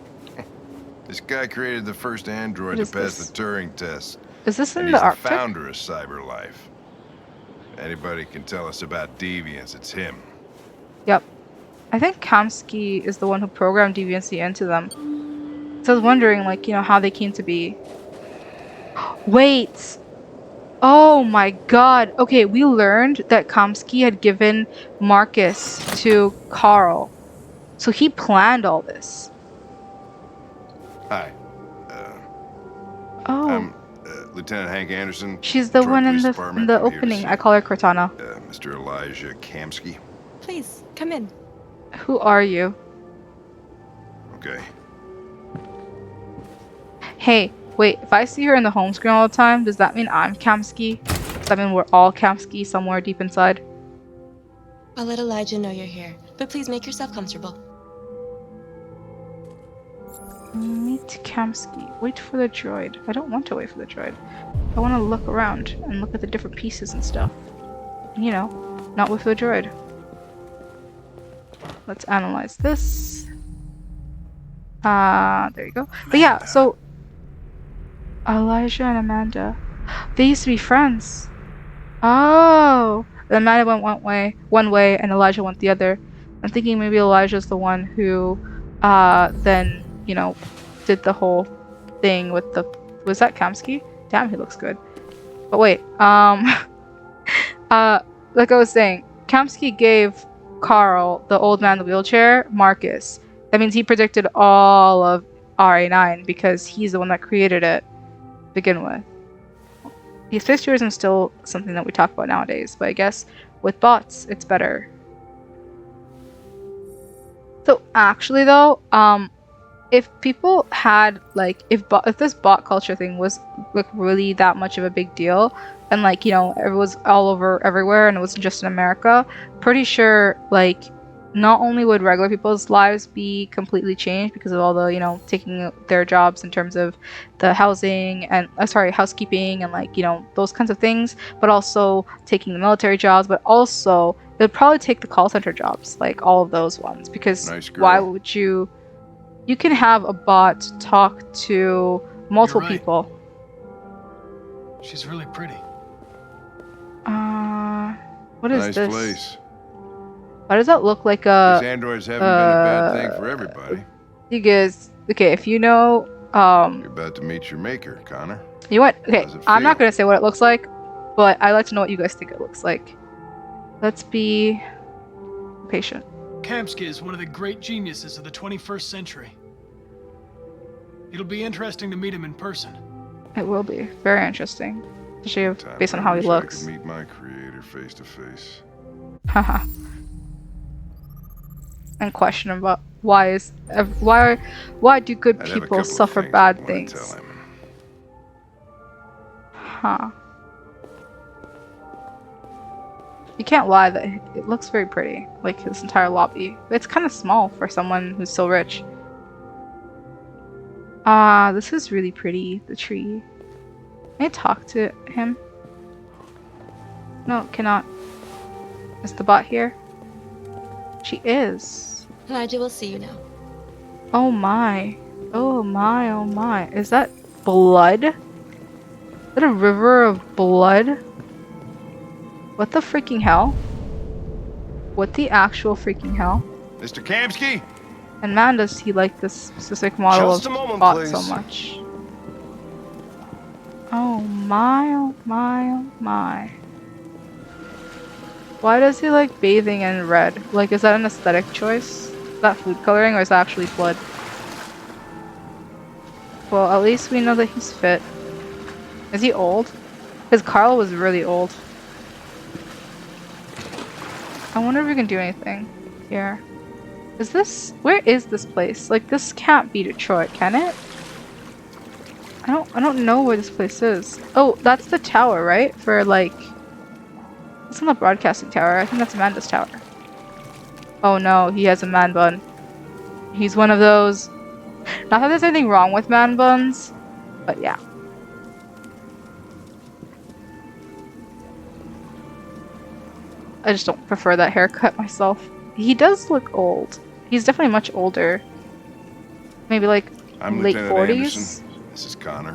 This guy created the first android What to is pass this? the Turing test. Is this And in he's the Arctic? founder of CyberLife. Anybody can tell us about deviants, it's him. Yep. I think Kamsky is the one who programmed deviancy into them. So I was wondering, like, you know, how they came to be. Wait! Oh my god. Okay, we learned that Kamsky had given Marcus to Carl. So he planned all this. Hi. Oh, I'm Lieutenant Hank Anderson, she's the Detroit one in Police the Department. I'm here to opening. see I call her Cortana. Mr. Elijah Kamsky. Please, come in. Who are you? Okay. Hey, wait, if I see her in the home screen all the time, does that mean I'm Kamsky? Does that mean we're all Kamsky somewhere deep inside? I'll let Elijah know you're here, but please make yourself comfortable. Meet Kamsky. Wait for the droid. I don't want to wait for the droid. I want to look around and look at the different pieces and stuff. You know, not with the droid. Let's analyze this. There you go. But yeah, so Elijah and Amanda, they used to be friends. Oh, Amanda went one way, and Elijah went the other. I'm thinking maybe Elijah's the one who, then did the whole thing with the. Was that Kamsky? Damn, he looks good. But wait, like I was saying, Kamsky gave Carl, the old man in the wheelchair, Marcus. That means he predicted all of RA9 because he's the one that created it to begin with. The space tourism is still something that we talk about nowadays, but I guess with bots, it's better. So actually though, if people had if this bot culture thing was really that much of a big deal, and it was all over everywhere and it wasn't just in America, pretty sure not only would regular people's lives be completely changed because of all the taking their jobs in terms of the housing and housekeeping and those kinds of things, but also taking the military jobs, but also it would probably take the call center jobs, all of those ones, because why would you can have a bot talk to multiple people. She's really pretty. What is nice this? Place. Why does that look like a... These androids haven't been a bad thing for everybody. You guys... Okay, if you know... You're about to meet your maker, Connor. You know what? Okay, I'm not going to say what it looks like, but I'd like to know what you guys think it looks like. Let's be patient. Kamsky is one of the great geniuses of the 21st century. It'll be interesting to meet him in person. It will be. Very interesting. Especially based on how he looks. I could meet my creator face to face. Haha. And question about why do good people suffer bad things? Huh. You can't lie that it looks very pretty, like this entire lobby. It's kind of small for someone who's so rich. This is really pretty, the tree. Can I talk to him? No, cannot. Is the bot here? She is. Elijah will see you now. Oh my. Oh my, oh my. Is that blood? Is that a river of blood? What the freaking hell? What the actual freaking hell? Mr. Kamsky? And man, does he like this specific model Just of a moment, bot please. so much. Oh my, oh my, oh my. Why does he like bathing in red? Is that an aesthetic choice? Is that food coloring or is that actually blood? Well, at least we know that he's fit. Is he old? Because Carl was really old. I wonder if we can do anything here. Is this... Where is this place? This can't be Detroit, can it? I don't know where this place is. Oh, that's the tower, right? For it's not the broadcasting tower. I think that's Amanda's tower. Oh no, he has a man bun. He's one of those... Not that there's anything wrong with man buns, but yeah. I just don't prefer that haircut myself. He does look old. He's definitely much older. Maybe I'm late Lieutenant 40s. Anderson. This is Connor.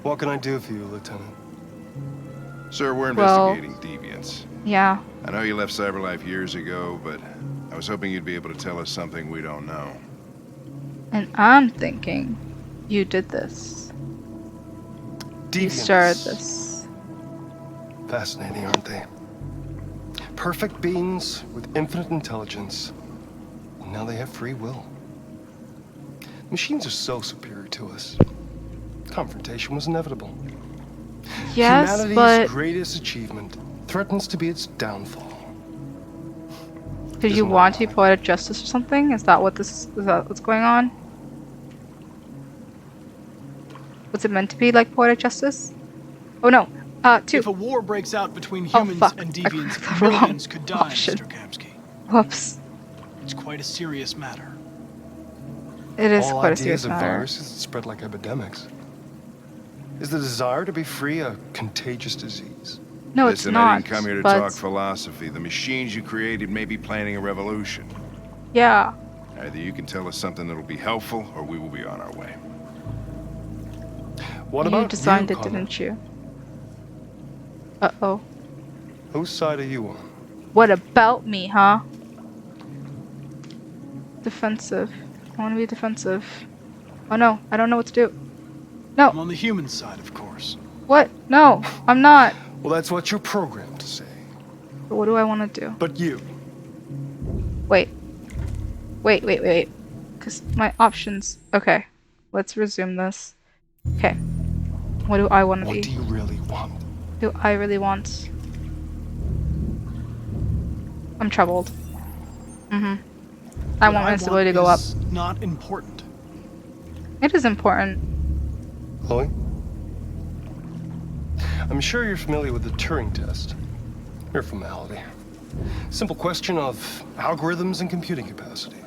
What can I do for you, Lieutenant? Sir, we're investigating deviants. Yeah. I know you left Cyberlife years ago, but I was hoping you'd be able to tell us something we don't know. And I'm thinking you did this. You started Deviants. this. Fascinating, aren't they? Perfect beings with infinite intelligence. And now they have free will. Machines are so superior to us. Confrontation was inevitable. Yes, Humanity's but greatest achievement threatens to be its downfall. did you want to be poetic justice or something? Is that what's going on? Was it meant to be like poetic justice? Oh no. 2. If a war breaks out between Oh, humans fuck. and I deviants, clicked the wrong millions could die, option. Mr. Kamsky. Whoops. It's quite a serious matter. It is All quite a ideas serious of matter. viruses that spread like epidemics. Is the desire to be free a contagious disease? No, it's Listen, not. I didn't come here to but talk philosophy. The machines you created may be planning a revolution. yeah. Either you can tell us something that'll be helpful, or we will be on our way. What You about designed you, it, Connor? didn't you? Uh-oh. Whose side are you on? What about me, huh? Defensive. I want to be defensive. Oh no, I don't know what to do. No. I'm on the human side, of course. What? No, I'm not. Well, that's what you're programmed to say. But what do I want to do? But you. Wait. Wait. Because my options... Okay. Let's resume this. Okay. What do I want to be? What do you really want? Do I really want? I'm troubled. I What want my stability to go up. is not important. It is important. Chloe? I'm sure you're familiar with the Turing test. Mere formality. Simple question of algorithms and computing capacity.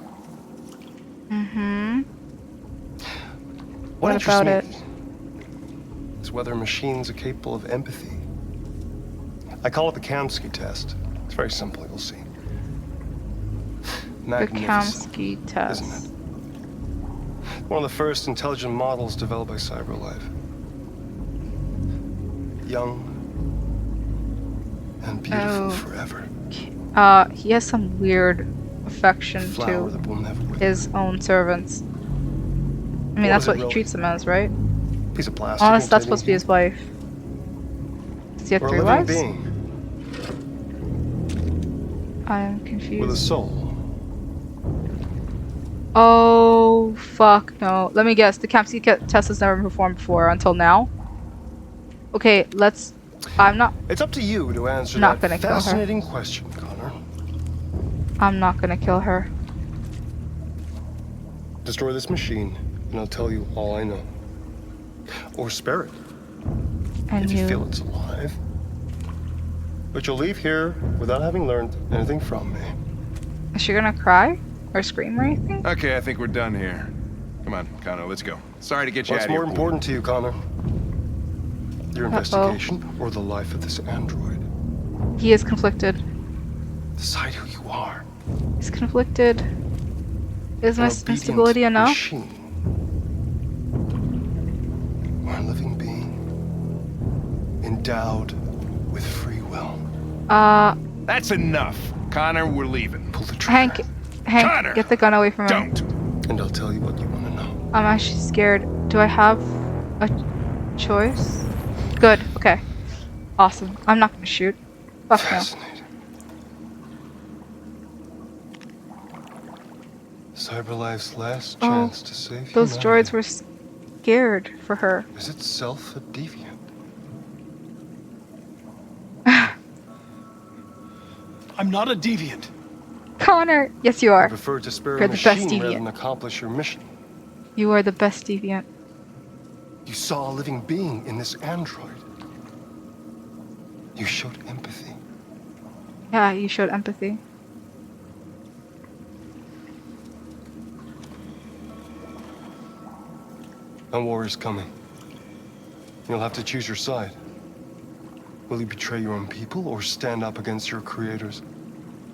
What interests about it? me is whether machines are capable of empathy. I call it the Kamsky test. It's very simple, you'll see. The Magnificent, Kamsky test. isn't it? One of the first intelligent models developed by CyberLife. Young and beautiful forever. He has some weird affection Flower to that will never wither. his own servants. I mean, What that's is it what he really? treats them as, right? Piece of plastic. Unless that's containing supposed to be his wife. Does he have We're a 3 living wives? being I am with a confused. soul. Oh, fuck no. Let me guess. The Kamsky test has never been performed before until now? Okay, let's... I'm not... It's up to you to answer Not that gonna kill her. fascinating question, Connor. I'm not gonna kill her. Destroy this machine, and I'll tell you all I know. Or spare it, And if you feel it's alive. But you'll leave here without having learned anything from me. Is she gonna cry? Or scream or anything? Okay, I think we're done here. Come on, Connor, let's go. Sorry to get you What's out of more here. important to you, Connor? Your investigation or the life of this android? He is conflicted. Decide who you are. He's conflicted. Is my An obedient instability enough? machine. Or a living being. Endowed with free will. That's enough. Connor, we're leaving. Pull the trigger. Hank, Connor, get the gun away from me. Don't. And I'll tell you what you want to know. I'm actually scared. Do I have a choice? Good, okay. Awesome. I'm not gonna shoot. Fuck no. Fascinating. CyberLife's last chance to save Those humanity. droids were scared for her. Is itself a deviant? I'm not a deviant. Connor! Yes, you I are. prefer to spare You're a the best machine rather deviant. than accomplish your mission. You are the best deviant. You saw a living being in this android. You showed empathy. Yeah, you showed empathy. A war is coming. You'll have to choose your side. Will you betray your own people or stand up against your creators?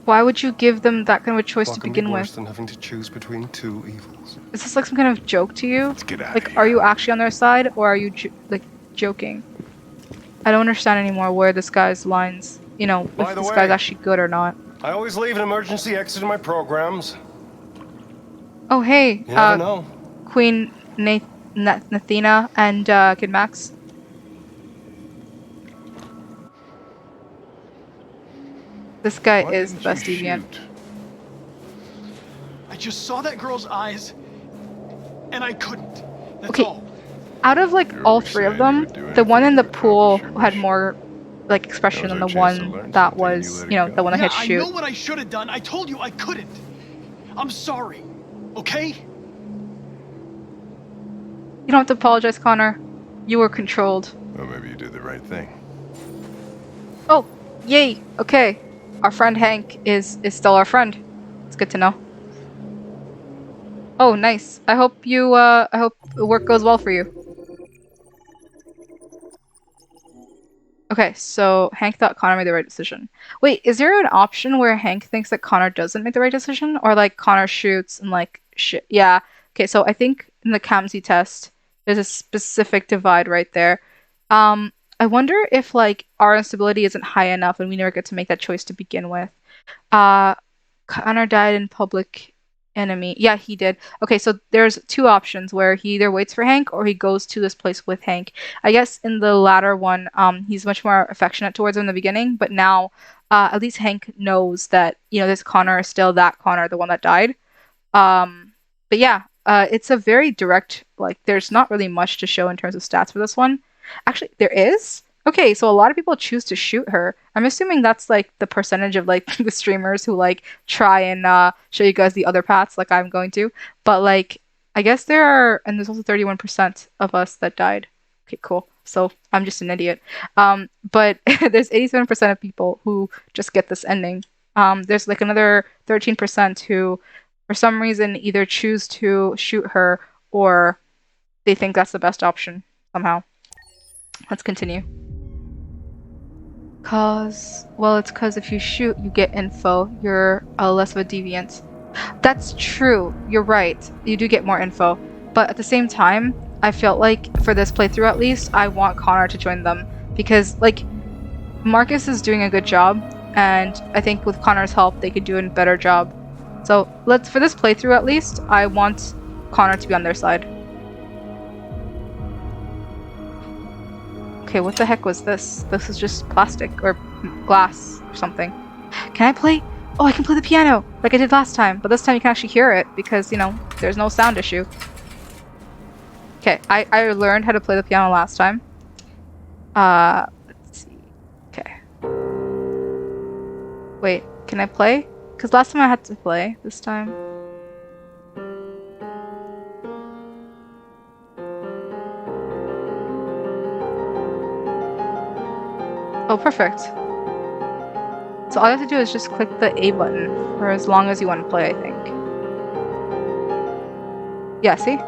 Why would you give them that kind of a choice What to can be begin worse with? than having to choose between two evils? Is this like some kind of joke to you? Let's get out Like, of are here. you actually on their side, or are you like joking? I don't understand anymore where this guy's lines. You know, By if the this way- guy's actually good or not. I always leave an emergency exit in my programs. Oh hey, You never know. Queen Nathina and Kid Max. This guy Why is the didn't best you deviant. shoot? I just saw that girl's eyes, and I couldn't. That's Okay, all. out of like You all always three of said you them, would do the one anything in the to accomplish pool your had mission. more like That expression was than our the chance to one learn that something, and you was, let you it know, the go. one that Yeah, had I shoot. know what I should have done. I told you I couldn't. I'm sorry. Okay? You don't have to apologize, Connor. You were controlled. Well, maybe you did the right thing. Oh, yay. Okay. Our friend Hank is still our friend. It's good to know. Oh, nice. I hope the work goes well for you. Okay, so Hank thought Connor made the right decision. Wait, is there an option where Hank thinks that Connor doesn't make the right decision? Or like Connor shoots and like shit. Yeah. Okay, so I think in the CAMSI test, there's a specific divide right there. I wonder if like our instability isn't high enough and we never get to make that choice to begin with. Uh, Connor died in public enemy. Yeah, he did. Okay, so there's two options where he either waits for Hank or he goes to this place with Hank. I guess in the latter one, he's much more affectionate towards him in the beginning, but now, at least Hank knows that, you know, this Connor is still that Connor, the one that died. But yeah, it's a very direct, like, there's not really much to show in terms of stats for this one. Actually, there is. Okay, so a lot of people choose to shoot her. I'm assuming that's like the percentage of like the streamers who like try and show you guys the other paths like I'm going to. But like I guess there are, and there's also 31% of us that died. Okay, cool. So I'm just an idiot. But there's 87% of people who just get this ending. There's like another 13% who for some reason either choose to shoot her or they think that's the best option somehow. Let's continue. It's cause if you shoot, you get info. You're less of a deviant. That's true. You're right. You do get more info. But at the same time, I felt like for this playthrough at least, I want Connor to join them. Because, like, Marcus is doing a good job. And I think with Connor's help, they could do a better job. So, for this playthrough at least, I want Connor to be on their side. Okay, what the heck was this? This is just plastic or glass or something. Can I play? Oh, I can play the piano like I did last time, but this time you can actually hear it because, you know, there's no sound issue. Okay, I learned how to play the piano last time. Let's see. Okay. Wait, can I play? Because last time I had to play. This time. Oh, perfect. So all you have to do is just click the A button for as long as you want to play, I think. Yeah, see?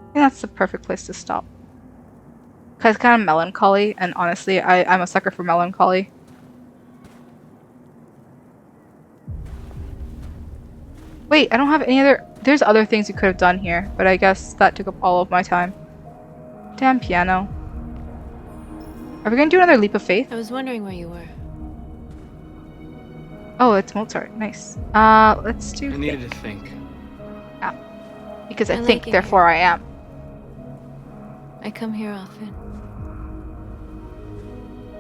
I think that's the perfect place to stop. Because it's kind of melancholy, and honestly, I'm a sucker for melancholy. Wait, I don't have any other... There's other things you could have done here, but I guess that took up all of my time. Damn piano. Are we gonna do another leap of faith? I was wondering where you were. Oh, it's Mozart. Nice. Let's do... I needed to think. Yeah. Because I like think, it therefore here. I am. I come here often.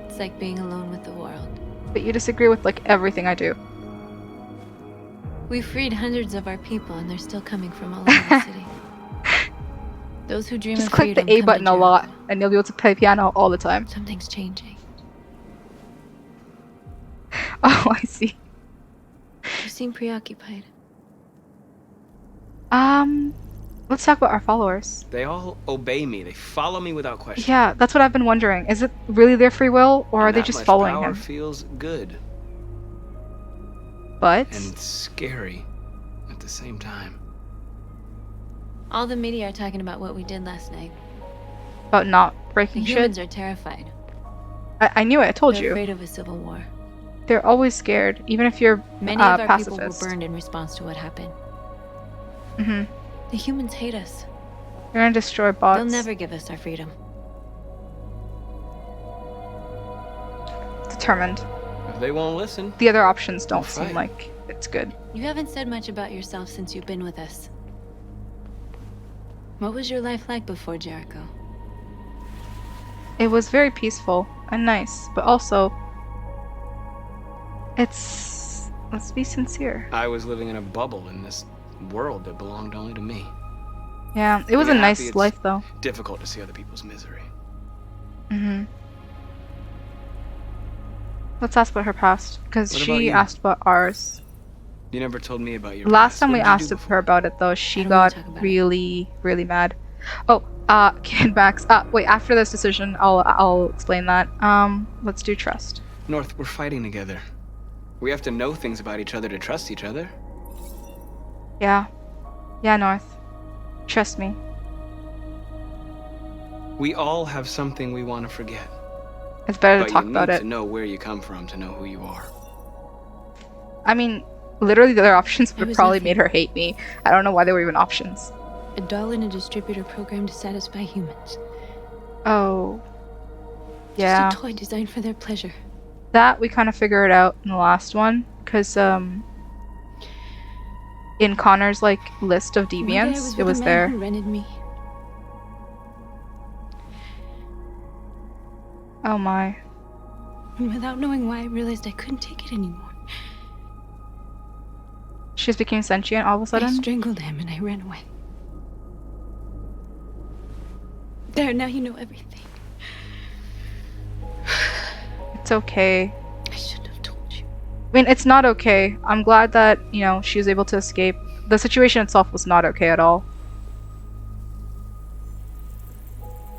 It's like being alone with the world. But you disagree with, like, everything I do. We freed hundreds of our people, and they're still coming from all over the city. Those who dream Just of click freedom the A come button to a lot, Jericho. and you'll be able to play piano all the time. Something's changing. Oh, I see. You seem preoccupied. Let's talk about our followers. They all obey me. They follow me without question. Yeah, that's what I've been wondering. Is it really their free will, or are And they that just much following power him? feels good But and scary at the same time. All the media are talking about what we did last night. about not The breaking humans shit. are terrified. I knew it. I told They're you. afraid of a civil war. They're always scared, even if you're Many of our pacifist. people were burned in response to what happened. Mhm. The humans hate us. You're gonna destroy bots. They'll never give us our freedom. Determined. If they won't listen, The other options don't We'll seem fight. like it's good. You haven't said much about yourself since you've been with us. What was your life like before Jericho? It was very peaceful and nice, but also, let's be sincere. I was living in a bubble in this world that belonged only to me. Yeah, it was a When you're nice happy, it's life though. difficult to see other people's misery. Let's ask about her past, because What about she you? asked about ours. You never told me about your Last past. time What we did you asked do her about it though, she I don't wanna got talk about it. really, really mad. Oh, Kid Max. Wait, after this decision, I'll explain that. Let's do trust. North, we're fighting together. We have to know things about each other to trust each other. Yeah. Yeah, North. Trust me. We all have something we want to forget. It's better But to talk you about need it. to know where you come from to know who you are. I mean, literally the other options would have was probably nothing. made her hate me. I don't know why they were even options. A doll in a distributor program to satisfy humans. Oh. Yeah. Just a toy designed for their pleasure. That we kind of figured out in the last one, because in Connor's like list of One day I deviants, it with was a man there. who rented me. Oh my. And without knowing why, I realized I couldn't take it anymore. She just became sentient all of a I sudden. strangled him and I ran away. There, now you know everything. It's okay. I shouldn't have told you. I mean, it's not okay. I'm glad that, you know, she was able to escape. The situation itself was not okay at all.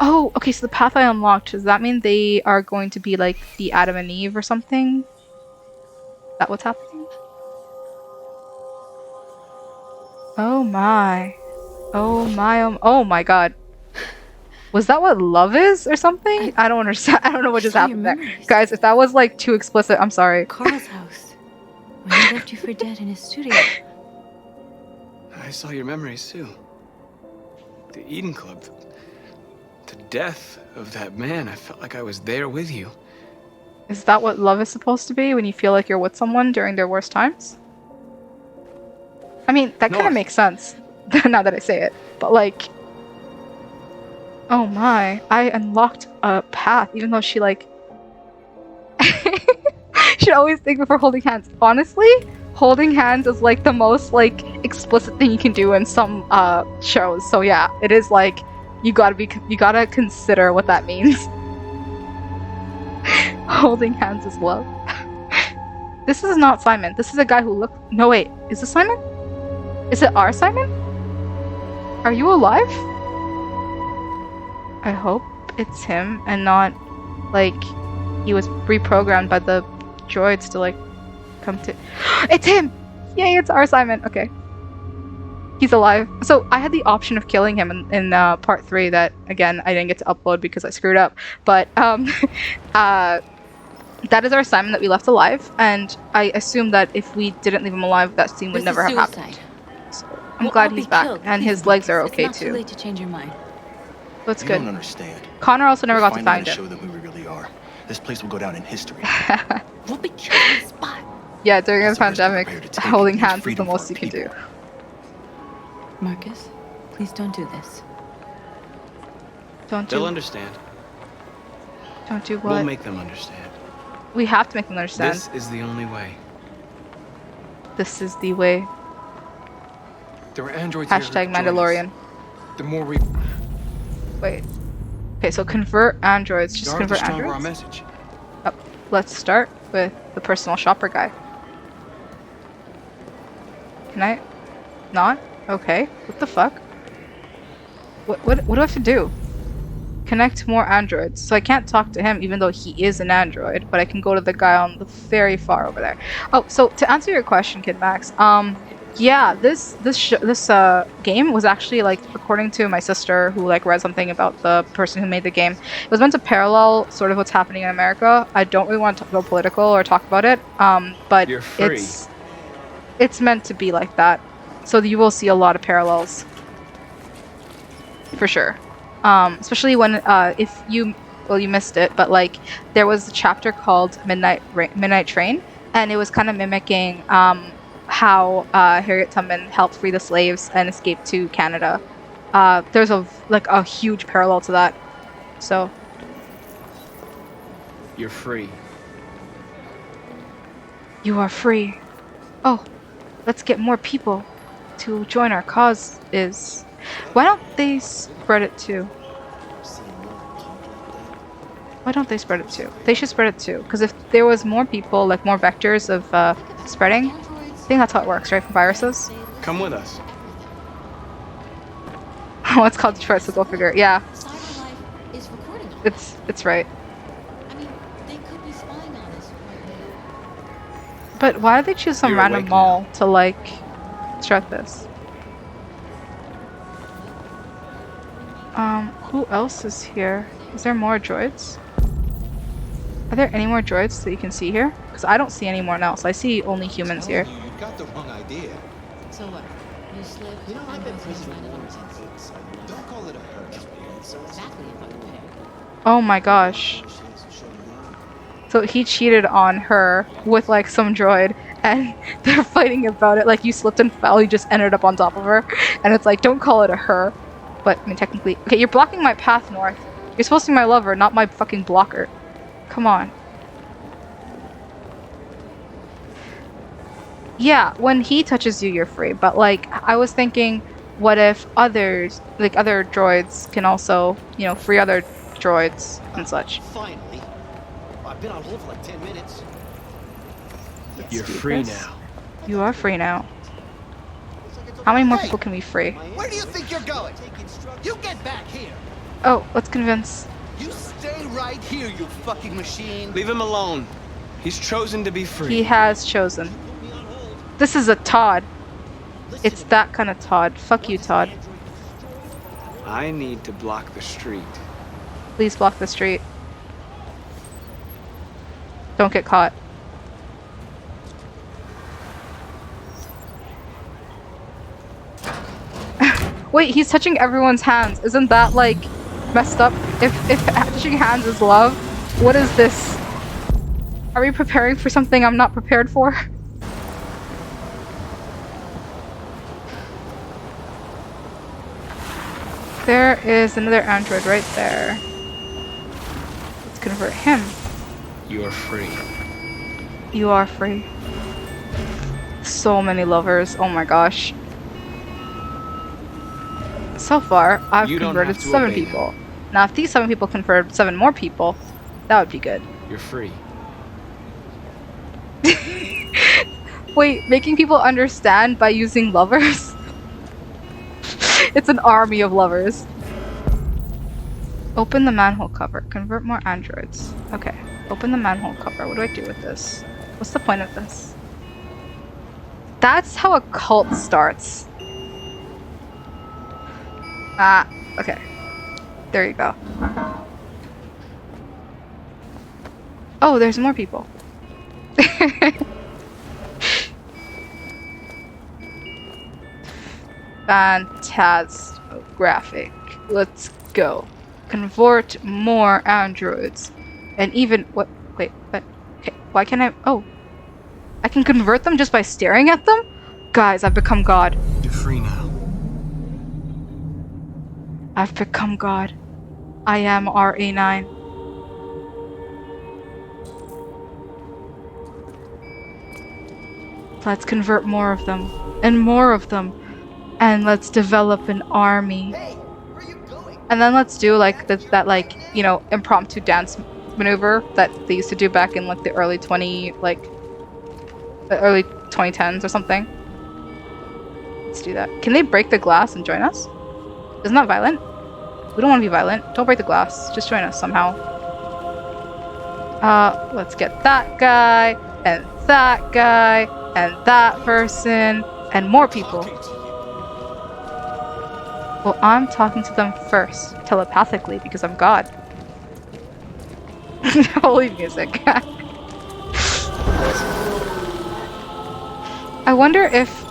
Oh, okay, so the path I unlocked, does that mean they are going to be like the Adam and Eve or something? Is that what's happening? Oh my. Oh my, oh my god. Was that what love is or something? I don't understand. I don't know what just saw your happened there. memories. Guys, if that was like too explicit, I'm sorry. Carl's house. When he left you for dead in his studio. I saw your memories too. The Eden Club. The death of that man. I felt like I was there with you. Is that what love is supposed to be when you feel like you're with someone during their worst times? I mean, that kind of North. makes sense now that I say it. But like, oh my, I unlocked a path even though she like should always think before holding hands. Honestly, holding hands is like the most like explicit thing you can do in some shows. So yeah, it is like you gotta consider what that means. Holding hands is love. This is not Simon. This is a guy who looked. No wait, is this Simon? Is it our Simon? Are you alive? I hope it's him and not like he was reprogrammed by the droids to like come to. It's him! Yay, it's our Simon. Okay. He's alive. So I had the option of killing him in part 3 that, again, I didn't get to upload because I screwed up. But that is our Simon that we left alive. And I assume that if we didn't leave him alive, that scene would This never is have suicide. happened. So I'm We'll glad all he's be back. killed. And Please, his legs are Lucas, okay it's not too. too late to change your mind. That's You good. don't understand. Connor also never We're got to finally find gonna him. show them who we really are. This place will go down in history. We'll be killed on the spot. Yeah, during That's the the risk we're pandemic, prepared to take. holding It means hands is the freedom for most our you can do. people. Marcus, please don't do this. Don't They'll do. understand. Don't do We'll what? make them understand. We have to make them understand. This is the only way. This is the way. There were androids here who Hashtag could join us. Mandalorian. The more we Wait. Okay, so convert androids. Just are, the convert stronger our androids. message. Oh, let's start with the personal shopper guy. Can I? Not? Okay. What the fuck? What do I have to do? Connect more androids. So I can't talk to him even though he is an android, but I can go to the guy on the very far over there. Oh, so to answer your question, Kid Max, yeah, this game was actually like, according to my sister who like read something about the person who made the game, it was meant to parallel sort of what's happening in America. I don't really want to go political or talk about it, but You're free. it's meant to be like that. So you will see a lot of parallels, for sure. Especially when if you missed it, but like there was a chapter called Midnight Train, and it was kind of mimicking how Harriet Tubman helped free the slaves and escape to Canada. There's a huge parallel to that. So You're free. You are free. Oh, let's get more people to join our cause. Why don't they spread it too? Why don't they spread it too? They should spread it too, because if there was more people, like more vectors of spreading, I think that's how it works, right, for viruses? Come with us. Oh, it's called Detroit, so go figure. Yeah. It's right. But why did they choose some You're random awake mall to, like, start this? Who else is here? Is there more droids? Are there any more droids that you can see here? Because I don't see anyone else. I see only humans here. You got the wrong idea. So what? You slipped. You know, I've been prison since. Don't call it a hurt. Exactly if I'm prepared. Oh my gosh. So he cheated on her with like some droid and they're fighting about it. Like you slipped and fell, you just ended up on top of her. And it's like, don't call it a her. But I mean technically, okay, you're blocking my path north. You're supposed to be my lover, not my fucking blocker. Come on. Yeah, when he touches you, you're free. But like, I was thinking, what if others, like other droids can also, you know, free other droids and such. Finally. I've been on hold for like 10 minutes. You're free now. You are free now. How many more people can we free? Where do you think you're going? You get back here. Oh, let's convince. You stay right here, you fucking machine. Leave him alone. He's chosen to be free. He has chosen. This is a Todd. It's that kind of Todd. Fuck you, Todd. I need to block the street. Please block the street. Don't get caught. Wait, he's touching everyone's hands. Isn't that like messed up? If touching hands is love, what is this? Are we preparing for something I'm not prepared for? There is another android right there. Let's convert him. You are free. You are free. So many lovers. Oh my gosh. So far, I've converted 7 people. Now, if these 7 people convert 7 more people, that would be good. You're free. Wait, making people understand by using lovers? It's an army of lovers. Open the manhole cover. Convert more androids. Okay. Open the manhole cover. What do I do with this? What's the point of this? That's how a cult starts. Ah, okay. There you go. Oh, there's more people. Fantastic. Let's go. Convert more androids. And even what? Wait, what? Okay, why can't I? Oh, I can convert them just by staring at them? Guys, I've become God. You're free now. I've become God. I am RA9. Let's convert more of them. And more of them. And let's develop an army. And then let's do like that like, you know, impromptu dance maneuver that they used to do back in like the early 2010s or something. Let's do that. Can they break the glass and join us? Isn't that violent? We don't want to be violent. Don't break the glass. Just join us somehow. Let's get that guy, and that guy, and that person, and more people. Well, I'm talking to them first, telepathically, because I'm God. Holy music. I wonder if...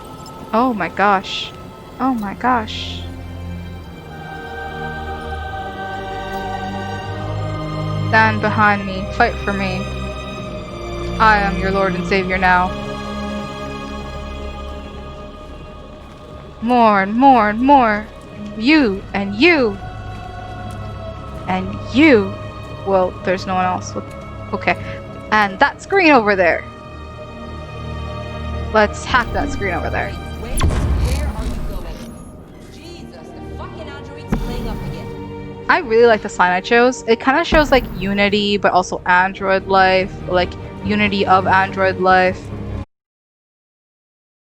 Oh my gosh. Oh my gosh. Stand behind me. Fight for me. I am your Lord and Savior now. More and more and more. You and you. And you. Well, there's no one else. Okay. And that screen over there. Let's hack that screen over there. Wait, where are you going? Jesus, the fucking android's playing up again. I really like the sign I chose. It kind of shows like unity, but also android life, like unity of android life.